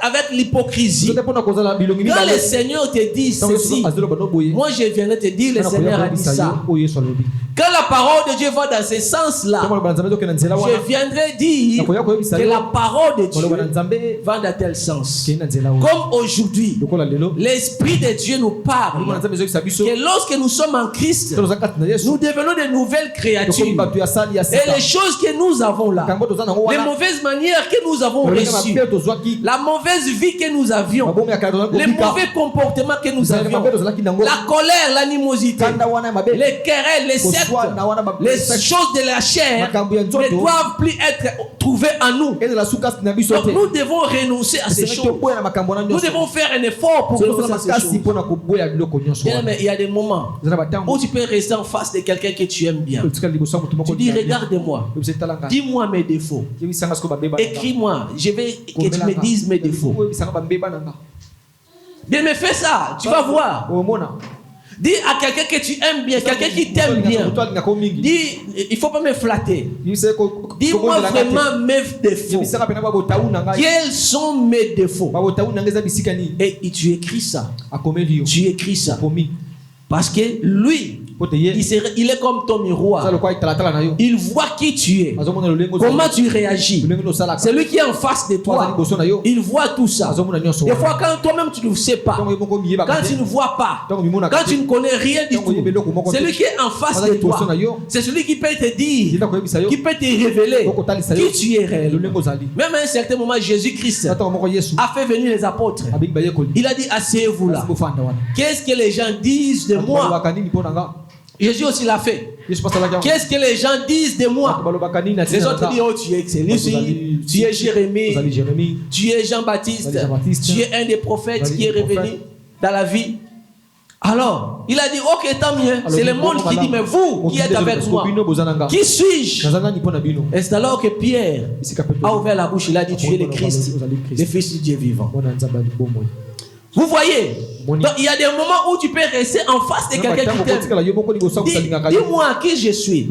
avec l'hypocrisie. Quand le Seigneur te dit ceci, moi je viendrai te dire, le Seigneur a dit ça. Quand la parole de Dieu va dans ce sens-là, je viendrai dire que la parole de Dieu va dans tel sens. Comme aujourd'hui, l'Esprit de Dieu nous parle que lorsque nous sommes en Christ, nous devenons de nouvelles créatures. Et les choses que nous avons là, les mauvaises manières que nous avons reçues, la mauvaise vie que nous avions, les mauvais comportements que nous avions, la colère, l'animosité, les querelles, les sectes, les choses de la chair ne doivent plus être trouvées en nous. Donc nous devons renoncer à ces choses. Nous devons faire un effort pour renoncer à ces choses. Mais il y a des moments où tu peux rester en face de quelqu'un que tu aimes bien. Tu dis, regarde-moi, dis-moi mes défauts. Écris-moi, je veux que tu me dises mes défauts. Bien, mais fais ça, tu vas voir. Dis à quelqu'un que tu aimes bien, quelqu'un qui t'aime bien. Dis, il ne faut pas me flatter. Dis-moi vraiment mes défauts. Quels sont mes défauts? Et tu écris ça. Tu écris ça. Parce que lui, il est comme ton miroir. Il voit qui tu es, comment tu réagis. C'est lui qui est en face de toi. Il voit tout ça. Des fois, quand toi-même tu ne sais pas, quand tu ne vois pas, quand tu ne connais rien du tout, c'est lui qui est en face de toi. C'est celui qui peut te dire, qui peut te révéler qui tu es réellement. Même à un certain moment, Jésus-Christ a fait venir les apôtres. Il a dit, asseyez-vous là. Qu'est-ce que les gens disent de moi? Jésus aussi l'a fait. Qu'est-ce que les gens disent de moi? Les autres disent, oh, tu es excellent, tu es Jérémie, tu es Jean-Baptiste, tu es un des prophètes qui est revenu dans la vie. Alors, il a dit, ok, tant mieux. C'est le monde qui dit, mais vous qui êtes avec moi, qui suis-je? Et c'est alors que Pierre a ouvert la bouche, il a dit, tu es le Christ, le Fils du Dieu vivant. Vous voyez? Donc il y a des moments où tu peux rester en face de quelqu'un qui t'aime. Dis-moi qui je suis.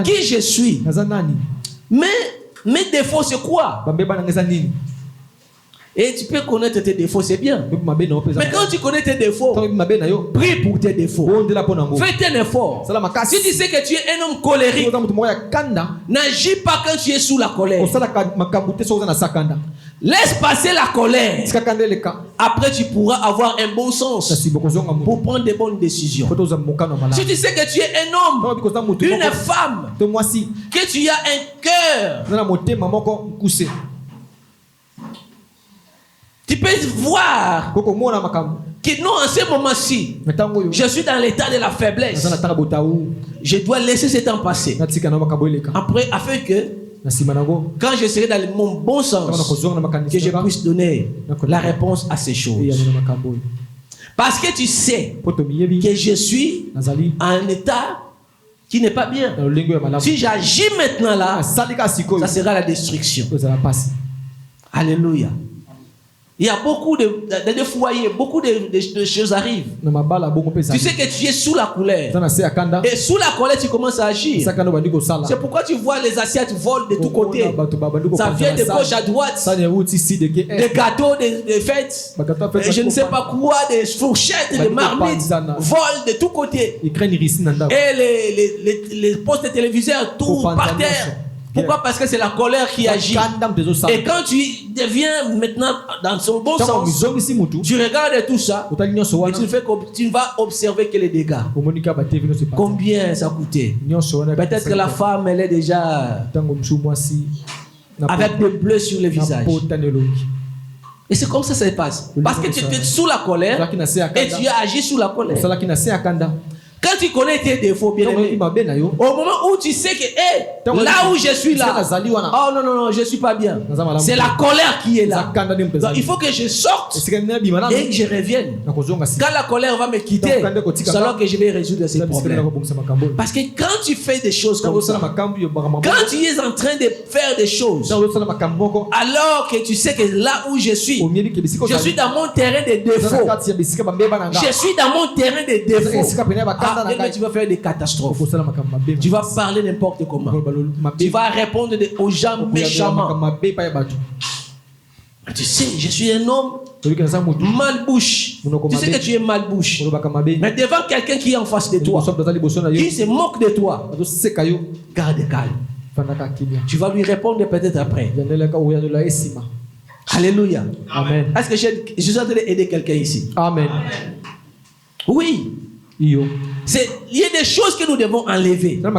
Qui je suis. Mais mes défauts c'est quoi? Et tu peux connaître tes défauts, c'est bien. Mais quand tu connais tes défauts, prie pour tes défauts. Fais un effort. Si tu sais que tu es un homme colérique, n'agis pas quand tu es sous la colère. Laisse passer la colère. Après, tu pourras avoir un bon sens pour prendre des bonnes décisions. Si tu sais que tu es un homme, une femme, que tu as un cœur, tu peux voir que non, en ce moment-ci, je suis dans l'état de la faiblesse. Je dois laisser ce temps passer. Après, afin que quand je serai dans mon bon sens, que je puisse donner la réponse à ces choses. Parce que tu sais que je suis en un état qui n'est pas bien. Si j'agis maintenant là, ça sera la destruction. Alléluia. Il y a beaucoup de foyers, beaucoup de choses arrivent. Tu sais que tu es sous la colère. Et sous la colère, tu commences à agir. C'est pourquoi tu vois les assiettes volent de tous côtés. Ça vient de gauche à droite. Des gâteaux, des fêtes. Et je ne sais pas quoi, des fourchettes, des marmites volent de tous côtés. Et les postes téléviseurs tournent par terre. Pourquoi? Parce que c'est la colère qui agit. Et quand tu deviens maintenant dans son bon sens, tu regardes tout ça et tu vas observer que les dégâts. Combien ça a coûté? Peut-être que la femme, elle est déjà avec des bleus sur le visage. Et c'est comme ça que ça se passe. Parce que tu es sous la colère et tu as agi sous la colère. Quand tu connais tes défauts, bien aimé, au moment où tu sais que là où je suis là, oh non, je ne suis pas bien. C'est la colère qui est là. Donc, il faut que je sorte et que je revienne. Quand la colère va me quitter, c'est alors que je vais résoudre ces problèmes. Parce que quand tu fais des choses comme ça, quand tu es en train de faire des choses, alors que tu sais que là où je suis dans mon terrain de défauts. Je suis dans mon terrain de défauts. Tu vas faire des catastrophes. Tu vas parler n'importe comment. Tu vas répondre aux gens méchamment. Tu sais, je suis un homme mal-bouche. Tu sais que tu es mal-bouche. Mais devant quelqu'un qui est en face de toi, qui se moque de toi, garde calme. Tu vas lui répondre peut-être après. Alléluia. Amen. Est-ce que je suis en train d'aider quelqu'un ici? Amen. Oui. Il y a des choses que nous devons enlever. Bien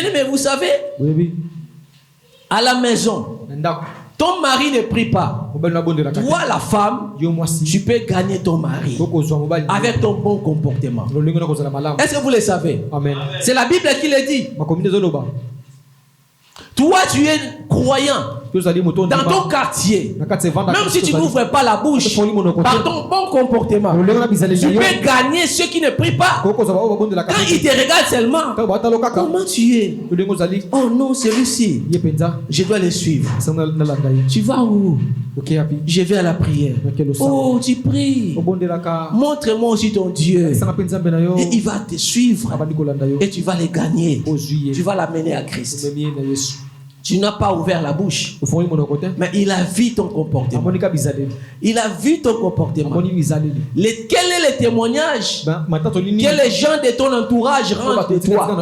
aimé, vous savez, à la maison, ton mari ne prie pas. Toi, la femme, tu peux gagner ton mari avec ton bon comportement. Est-ce que vous le savez? Amen. C'est la Bible qui le dit. Toi, tu es croyant dans ton quartier. Même si tu n'ouvres pas la bouche, par ton bon comportement, tu peux gagner ceux qui ne prient pas. Quand ils te regardent seulement, comment tu es? Oh non, celui-ci, je dois le suivre. Tu vas où? Je vais à la prière. Oh, tu pries. Montre-moi aussi ton Dieu. Et il va te suivre. Et tu vas le gagner. Tu vas l'amener à Christ. Tu n'as pas ouvert la bouche, mais il a vu ton comportement. Il a vu ton comportement. Quel est le témoignage que les gens de ton entourage rendent de toi?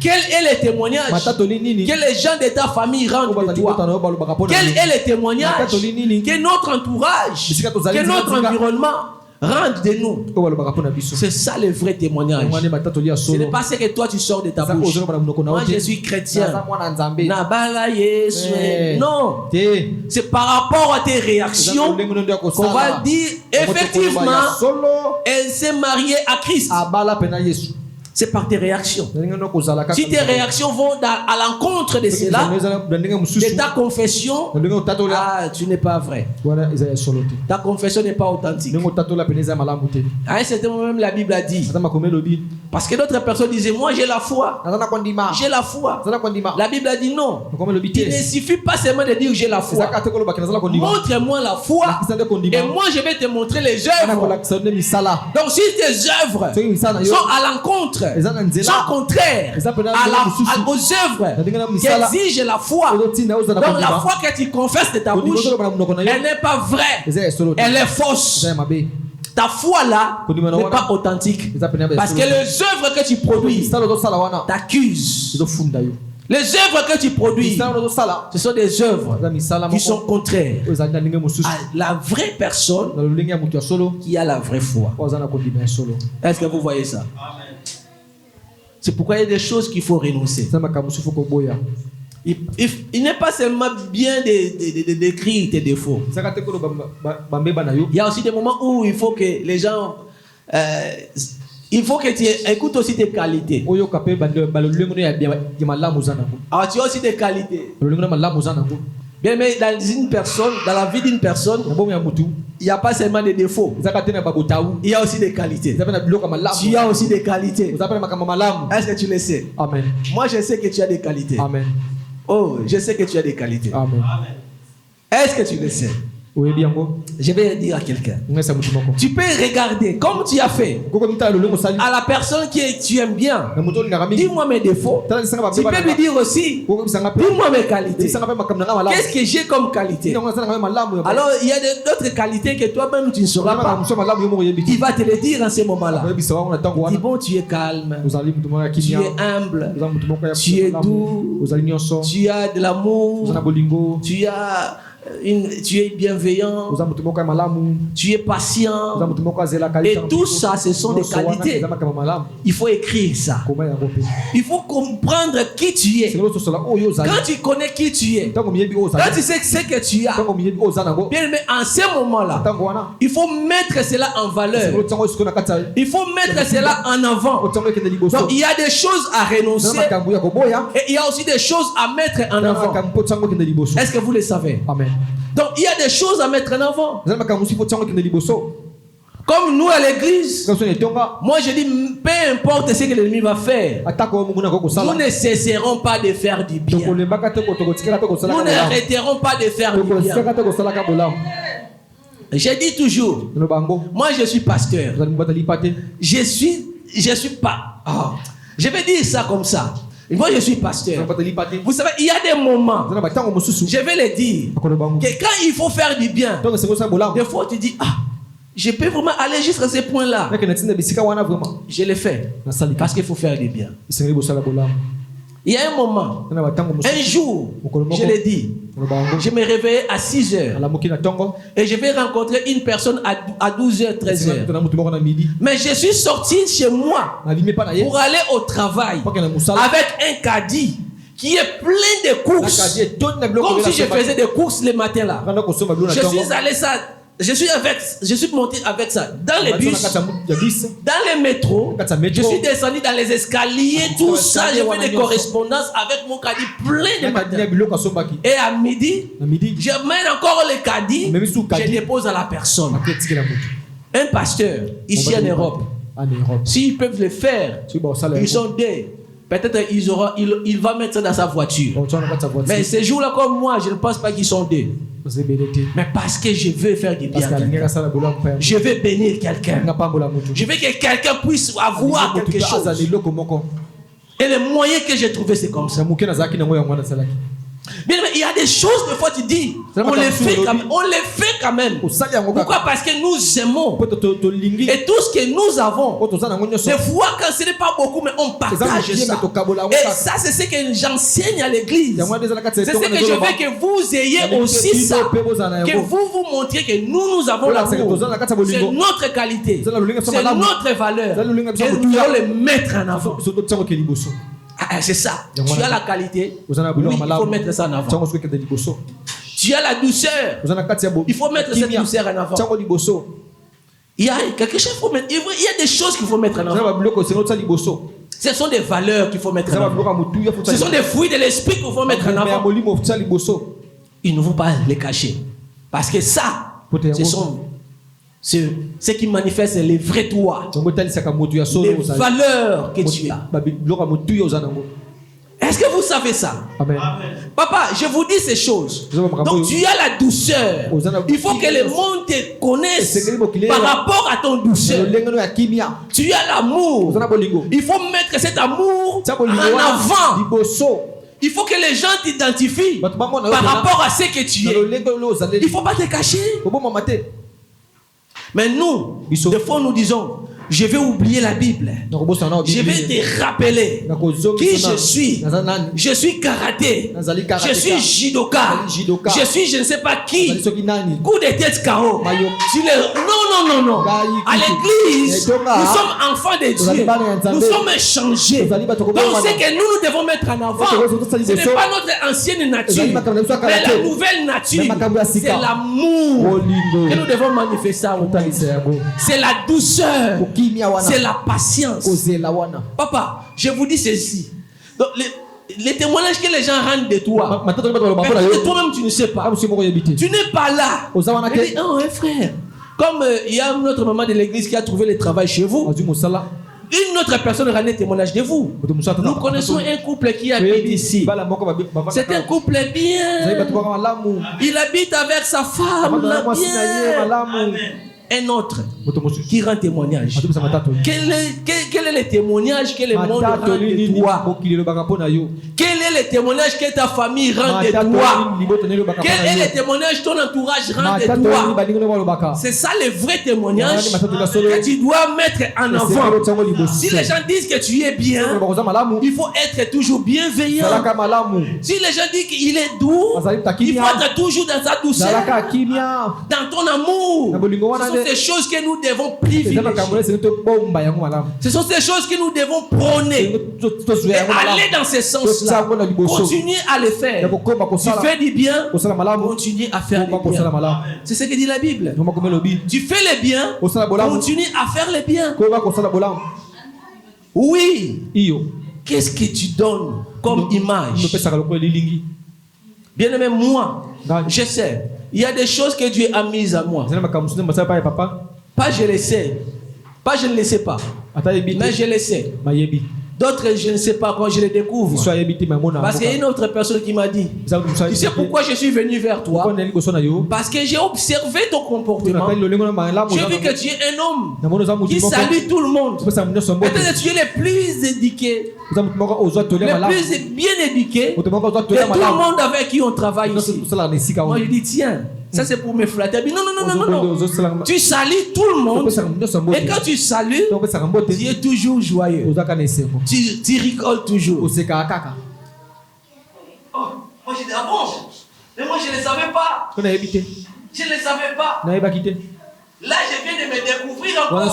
Quel est le témoignage que les gens de ta famille rendent de toi? Quel est le témoignage que notre entourage, que notre environnement rendent de nous? C'est ça le vrai témoignage. Ce n'est pas ce que toi tu sors de ta bouche. Moi je suis chrétien. Non. C'est par rapport à tes réactions qu'on va dire effectivement elle s'est mariée à Christ. C'est par tes réactions. Si tes réactions vont à l'encontre de cela, de ta confession, tu n'es pas vrai. Ta confession n'est pas authentique. À un certain moment, même la Bible a dit, parce que d'autres personnes disaient, moi j'ai la foi. J'ai la foi. La Bible a dit non. Il ne suffit pas seulement de dire j'ai la foi. Montre-moi la foi et moi je vais te montrer les œuvres. Donc si tes œuvres sont à l'encontre, sont contraires aux œuvres qui exigent la foi. Donc la foi que tu confesses de ta bouche, elle n'est pas vraie, elle est fausse. Ta foi là n'est pas authentique. Parce que les œuvres que tu produis t'accusent. Les œuvres que tu produis, ce sont des œuvres qui sont contraires à la vraie personne qui a la vraie foi. Est-ce que vous voyez ça? C'est pourquoi il y a des choses qu'il faut renoncer. Il n'est pas seulement bien d'écrire tes défauts. Il y a aussi des moments où il faut que les gens... il faut que tu écoutes aussi tes qualités. Alors tu as aussi des qualités. Bien, mais dans une personne, dans la vie d'une personne, il n'y a pas seulement des défauts. Il y a aussi des qualités. Tu as aussi des qualités. Est-ce que tu le sais? Amen. Moi, je sais que tu as des qualités. Amen. Oh, je sais que tu as des qualités. Amen. Est-ce que tu le sais? Je vais dire à quelqu'un. Tu peux regarder comme tu as fait à la personne que tu aimes bien. Dis-moi mes défauts. Tu peux lui dire aussi, dis-moi mes qualités. Qu'est-ce que j'ai comme qualité? Alors il y a d'autres qualités que toi-même tu ne sauras pas. Il va te le dire en ce moment-là. Dis bon, tu es calme, tu es humble, tu es doux, tu as de l'amour, tu es bienveillant, tu es patient, et tout ça ce sont des qualités. Il faut écrire ça. Il faut comprendre qui tu es. Quand tu connais qui tu es, quand tu sais ce que tu as, bien, mais en ce moment là il faut mettre cela en valeur. Il faut mettre cela en avant. Donc il y a des choses à renoncer et il y a aussi des choses à mettre en avant. Est-ce que vous le savez? Amen. Donc il y a des choses à mettre en avant. Comme nous à l'église, moi je dis, peu importe ce que l'ennemi va faire, nous ne cesserons pas de faire du bien. Nous n'arrêterons pas de faire du bien. Je dis toujours, moi je suis pasteur. Je suis pas. Je vais dire ça comme ça. Moi je suis pasteur. Vous savez, il y a des moments, je vais le dire, que quand il faut faire du bien, des fois tu dis, je peux vraiment aller jusqu'à ce point-là. Je le fais parce qu'il faut faire du bien. Il Il y a un moment, un jour, je l'ai dit, je me réveillais à 6 heures et je vais rencontrer une personne à 12h, 13h. Mais je suis sorti chez moi pour aller au travail avec un caddie qui est plein de courses, comme si je faisais des courses le matin là. Je suis monté avec ça dans les bus, dans les métros. Je suis descendu dans les escaliers, tout ça. Je fais des correspondances avec mon caddie plein de matin. Et à midi, je mène encore le caddie, je dépose à la personne. Un pasteur ici en Europe, s'ils peuvent le faire, ils sont des. Peut-être il va mettre ça dans sa voiture. Mais ces jours-là, comme moi, je ne pense pas qu'ils sont deux. Mais parce que je veux faire du bien. Je veux bénir quelqu'un. Je veux que quelqu'un puisse avoir quelque chose. Et le moyen que j'ai trouvé, c'est comme ça. Bien, mais il y a des choses, des fois tu dis, on les fait quand même. Pourquoi? Parce que nous aimons. Et tout ce que nous avons, des fois quand ce n'est pas beaucoup, mais on partage ça. Et ça, c'est ce que j'enseigne à l'église. C'est ce que je veux que vous ayez aussi ça. Que vous montriez que nous avons l'amour. C'est notre qualité. C'est notre valeur. Et nous allons les mettre en avant. C'est ça. Tu as la qualité. Oui, il faut mettre ça en avant. Tu as la douceur. Il faut mettre cette douceur en avant. Il y a quelque chose qu'il faut mettre. Il y a des choses qu'il faut mettre en avant. Ce sont des valeurs qu'il faut mettre en avant. Ce sont des fruits de l'esprit qu'il faut mettre en avant. Il ne faut pas les cacher. Parce que ça, ce sont ce qui manifeste les vrais toi, les valeurs que tu as. Est-ce que vous savez ça? Amen. Papa, je vous dis ces choses. Donc tu as la douceur. Il faut que le monde te connaisse par rapport à ton douceur. Tu as l'amour. Il faut mettre cet amour en avant. Il faut que les gens t'identifient par rapport à ce que tu es. Il ne faut pas te cacher. Mais nous, des fois nous disons, je vais oublier la Bible. Je vais te rappeler qui je suis. Je suis karaté. Je suis judoka. Je suis je ne sais pas qui. Coup de tête KO. Non. À l'église, nous sommes enfants de Dieu. Nous sommes changés. Donc ce que nous devons mettre en avant, ce n'est pas notre ancienne nature, mais la nouvelle nature. C'est l'amour que nous devons manifester. C'est la douceur. C'est la patience. Papa, je vous dis ceci. Donc, les témoignages que les gens rendent de toi, peut-être toi-même tu ne sais pas. Tu n'es pas là. Dit, oh, frère. Comme il y a une autre maman de l'église qui a trouvé le travail chez vous. Une autre personne rendait témoignage de vous. Nous connaissons un couple qui habite ici. C'est un couple bien. Il habite avec sa femme bien. Un autre qui rend témoignage. Quel est le témoignage que le monde rend de toi? Quel est le témoignage que ta famille rend de toi? Quel est le témoignage que ton entourage rend de toi? C'est ça le vrai témoignage que tu dois mettre en avant. Si les gens disent que tu es bien, il faut être toujours bienveillant. Si les gens disent qu'il est doux, il faut être toujours dans sa douceur, dans ton amour. Ce sont ces choses que nous devons privilégier. Ce sont ces choses que nous devons prôner. Et aller dans ce sens-là. Continuer à le faire. Tu fais du bien, continue à faire du bien. C'est ce que dit la Bible. Tu fais le bien, continue à faire le bien. Oui. Qu'est-ce que tu donnes comme image? Bien aimé, moi, je sais. Il y a des choses que Dieu a mises à moi. Pas je le sais. Pas je ne le sais pas. Mais je le sais. D'autres, je ne sais pas quand je les découvre. Parce qu'il y a une autre personne qui m'a dit, tu sais pourquoi je suis venu vers toi? Parce que j'ai observé ton comportement. J'ai vu que tu es un homme qui salue tout le monde. Peut-être que tu es le plus éduqué, le plus bien éduqué de tout le monde avec qui on travaille ici. Moi je dis tiens, ça c'est pour me flatter. Non. Tu salues tout le monde. Et quand tu salues, tu es toujours joyeux. Tu rigoles toujours. j'ai dit, ah bon? Mais moi, je ne le savais pas. Je ne le savais pas. Là, je viens de me découvrir encore. Là, je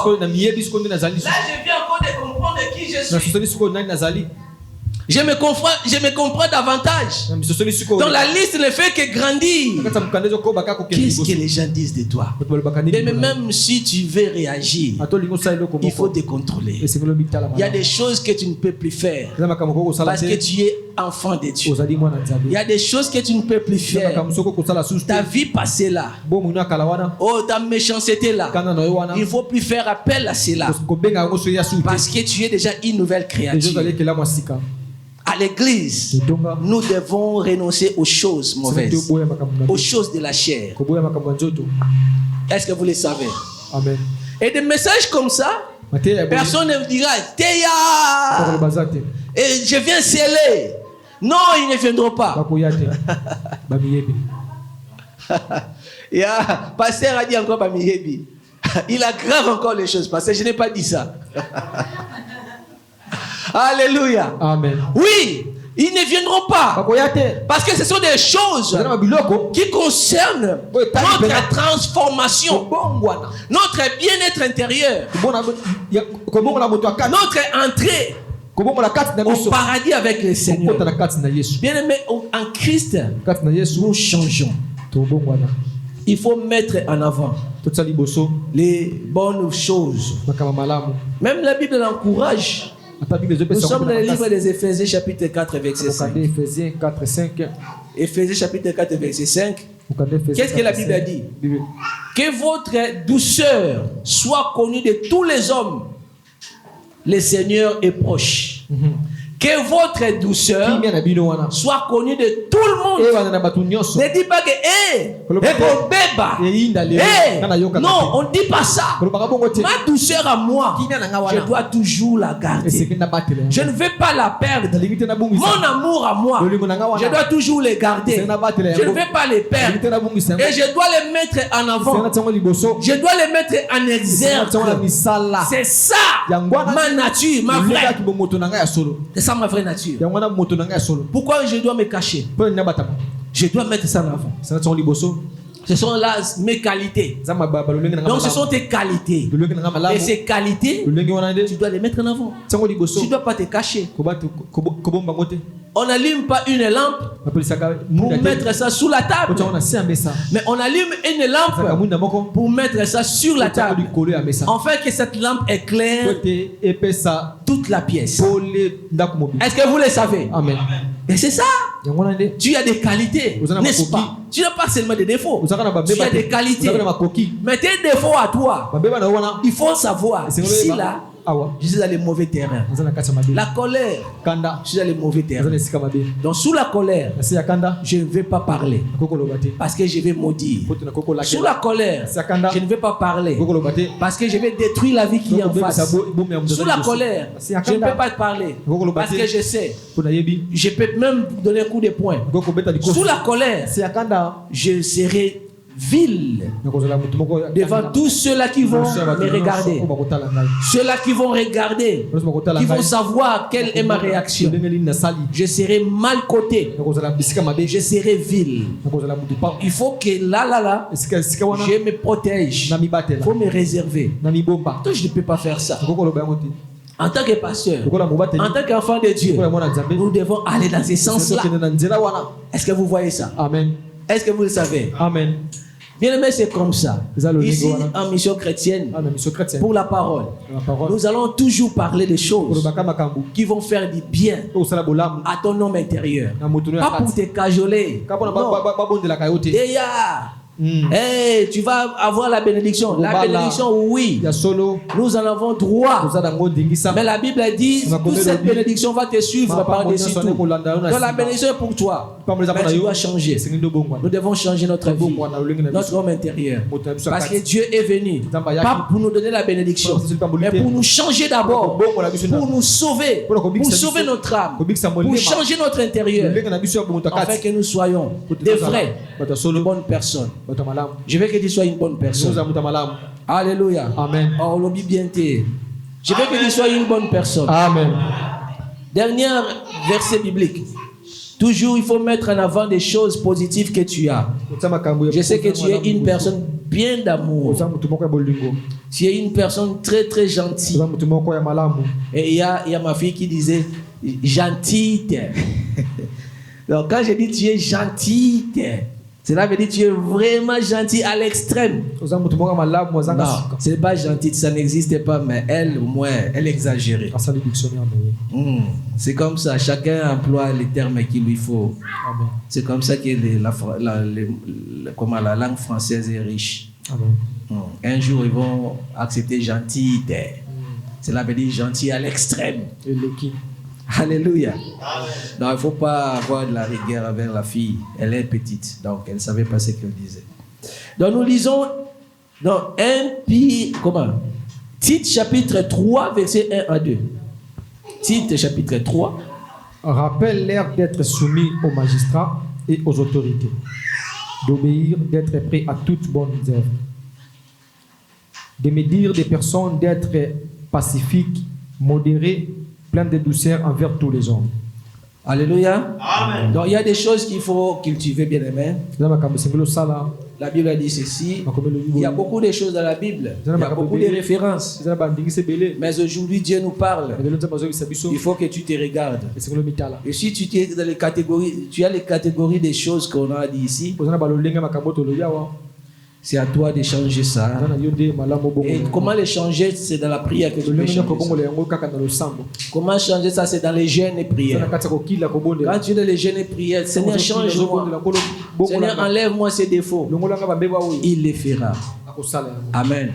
viens encore de comprendre qui je suis. Je me comprends davantage. Donc la liste ne fait que grandir. Qu'est-ce que les gens disent de toi? Mais même si tu veux réagir, il faut te contrôler. Il y a des choses que tu ne peux plus faire parce que tu es enfant de Dieu. Il y a des choses que tu ne peux plus faire. Ta vie passée là, ta méchanceté là, il ne faut plus faire appel à cela parce que tu es déjà une nouvelle créature. À l'église, nous devons renoncer aux choses mauvaises, aux choses de la chair. Est-ce que vous le savez? Amen. Et des messages comme ça, personne ne dira Théa, et je viens sceller. Non, ils ne viendront pas. Pasteur a dit encore Bamiyebi. Il aggrave encore les choses parce que je n'ai pas dit ça. Alléluia. Amen. Oui, ils ne viendront pas. Parce que ce sont des choses qui concernent notre transformation, notre bien-être intérieur, notre entrée au paradis avec le Seigneur. Bien-aimés, en Christ, nous changeons. Il faut mettre en avant les bonnes choses. Même la Bible l'encourage. Nous sommes dans le livre des Éphésiens chapitre 4 verset 5. Éphésiens 4, 5. Éphésiens chapitre 4 verset 5. Qu'est-ce que la Bible a dit? Que votre douceur soit connue de tous les hommes. Le Seigneur est proche. Que votre douceur soit connue de tout le monde. Ne dis pas que non, on ne dit pas ça. Ma douceur à moi, je dois toujours la garder. Je ne veux pas la perdre. Mon amour à moi, je dois toujours les garder. Je ne veux pas les perdre. Et je dois les mettre en avant. Je dois les mettre en exergue. C'est ça ma nature, ma vraie. C'est ça ma vraie nature. Pourquoi je dois me cacher? Je dois mettre ça en avant. Ce sont là mes qualités. Donc ce sont tes qualités. Et ces qualités, tu dois les mettre en avant. Tu ne dois pas te cacher. On n'allume pas une lampe pour mettre ça sous la table. Mais on allume une lampe pour mettre ça sur la table. Afin que cette lampe éclaire toute la pièce. Est-ce que vous le savez? Amen. Et c'est ça. Tu as des qualités, n'est-ce pas? Tu n'as pas seulement des défauts. Tu as des qualités. Mais tes défauts à toi, il faut savoir. Ici là, je suis dans les mauvais terrains. La colère, je suis dans les mauvais terrains. Donc sous la colère, je ne vais pas parler parce que je vais maudire. Sous la colère, je ne vais pas parler parce que je vais détruire la vie qui est en face. Sous la colère, je ne peux pas parler parce que je sais. Je peux même donner un coup de poing. Sous la colère, je serai vil devant tous ceux-là qui vont me regarder. Ceux-là qui vont regarder, qui vont savoir quelle est ma réaction. Je serai mal coté. Je serai vil. Il faut que là, je me protège. Il faut me réserver. Toi, je ne peux pas faire ça. En tant que pasteur, en tant qu'enfant de Dieu, nous devons aller dans ce sens-là. Est-ce que vous voyez ça? Amen. Est-ce que vous le savez? Amen. Bien aimé, c'est comme ça. Ici, en mission chrétienne, pour la parole, nous allons toujours parler des choses qui vont faire du bien à ton homme intérieur. Pas pour te cajoler. Non. Hey, tu vas avoir la bénédiction. La bénédiction, oui. Nous en avons droit. Mais la Bible a dit toute cette bénédiction va te suivre par-dessus tout. Donc la bénédiction est pour toi. Mais tu dois changer. Nous devons changer notre vie, notre homme intérieur. Parce que Dieu est venu, pas pour nous donner la bénédiction, mais pour nous changer d'abord, pour nous sauver, pour sauver notre âme, pour changer notre intérieur, afin que nous soyons des vraies, de bonnes personnes. Je veux que tu sois une bonne personne. Alléluia. Amen. Oh, l'obéi bien t'es. Je veux que tu sois une bonne personne. Amen. Dernier verset biblique. Toujours, il faut mettre en avant des choses positives que tu as. Je sais que tu es une personne bien d'amour. Tu es une personne très très gentille. Et il y a ma fille qui disait gentille. Donc quand je dis tu es gentille, cela veut dire que tu es vraiment gentil à l'extrême. Non, ce n'est pas gentil, ça n'existe pas, mais elle, au moins, elle exagérait. C'est comme ça, chacun emploie les termes qu'il lui faut. C'est comme ça que la langue française est riche. Un jour, ils vont accepter gentil. Cela veut dire gentil à l'extrême. Alléluia. Non, il ne faut pas avoir de la rigueur avec la fille. Elle est petite, donc elle ne savait pas ce qu'elle disait. Donc nous lisons dans Tite chapitre 3, versets 1 à 2. Tite chapitre 3. Rappelle-leur d'être soumis aux magistrats et aux autorités, d'obéir, d'être prêt à toutes bonnes œuvres, de médire des personnes, d'être pacifiques, modérés, plein de douceur envers tous les hommes. Alléluia. Amen. Donc il y a des choses qu'il faut cultiver, bien aimé. La Bible dit ceci. Il y a beaucoup de choses dans la Bible. Il y a beaucoup de références. Mais aujourd'hui, Dieu nous parle. Il faut que tu te regardes. Et si tu es dans les catégories, tu as les catégories des choses qu'on a dit ici. C'est à toi de changer ça. Et comment les changer? C'est dans la prière que tu peux changer ça. Comment changer ça? C'est dans les jeûnes et prières. Quand tu es dans les jeûnes et prières, Seigneur, change-moi. Seigneur, enlève-moi ces défauts. Il les fera. Amen.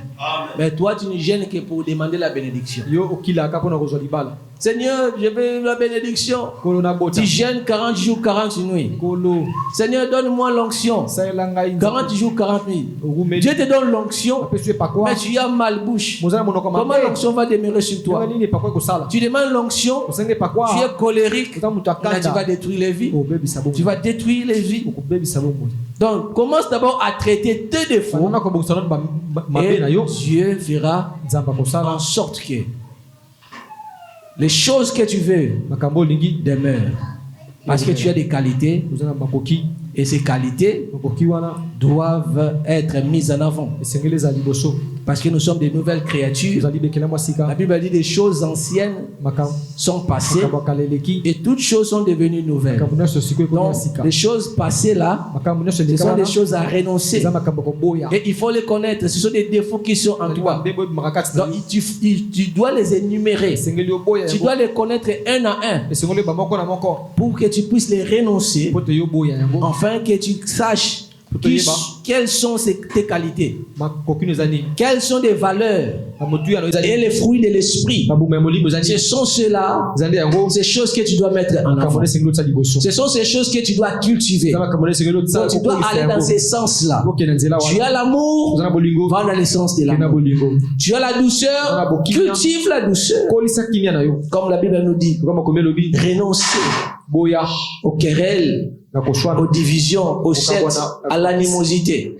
Mais toi, tu ne gênes que pour demander la bénédiction. Seigneur, je veux la bénédiction. Tu gênes 40 jours, 40 nuits. Seigneur, donne-moi l'onction. 40 jours, 40 nuits. Dieu te donne l'onction, mais tu as mal bouche. Comment l'onction va demeurer sur toi? Tu demandes l'onction, tu es colérique, là, tu vas détruire les vies. Tu vas détruire les vies. Donc, commence d'abord à traiter tes défauts. Et Dieu fera en sorte que les choses que tu veux demeurent. Parce que tu as des qualités. Et ces qualités doivent être mises en avant. Parce que nous sommes des nouvelles créatures. La Bible dit des choses anciennes sont passées et toutes choses sont devenues nouvelles. Donc, les choses passées là, ce sont des choses à renoncer. Et il faut les connaître. Ce sont des défauts qui sont en toi. Donc, tu dois les énumérer. Tu dois les connaître un à un pour que tu puisses les renoncer. Afin que tu saches quelles sont tes qualités, quelles sont des valeurs et les fruits de l'esprit. Ce sont ceux-là, ces choses que tu dois mettre en avant. Ce sont ces choses que tu dois cultiver. Donc, tu dois aller dans ces sens-là. Tu as l'amour, va dans le sens de l'amour. Tu as la douceur, cultive la douceur. Comme la Bible nous dit, renoncer aux querelles, aux divisions, aux sectes, à l'animosité.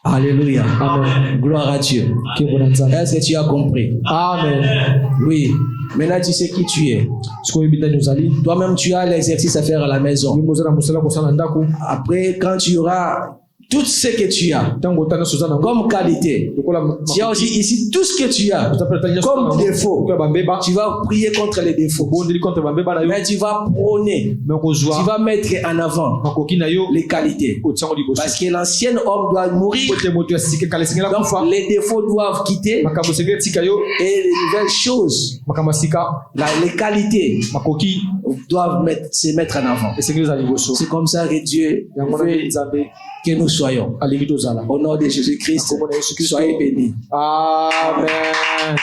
Alléluia. Amen. Gloire à Dieu. Est-ce que tu as compris? Amen. Oui. Maintenant, tu sais qui tu es. Toi-même, tu as l'exercice à faire à la maison. Après, quand tu auras tout ce que tu as comme qualité, tu as aussi ici tout ce que tu as comme défaut. Tu vas prier contre les défauts, mais tu vas prôner, tu vas mettre en avant les qualités, parce que l'ancien homme doit mourir, donc les défauts doivent quitter et les nouvelles choses, les qualités doivent se mettre en avant. C'est comme ça que Dieu veut que nous soyons. Au nom de Jésus-Christ, soyez bénis. Amen.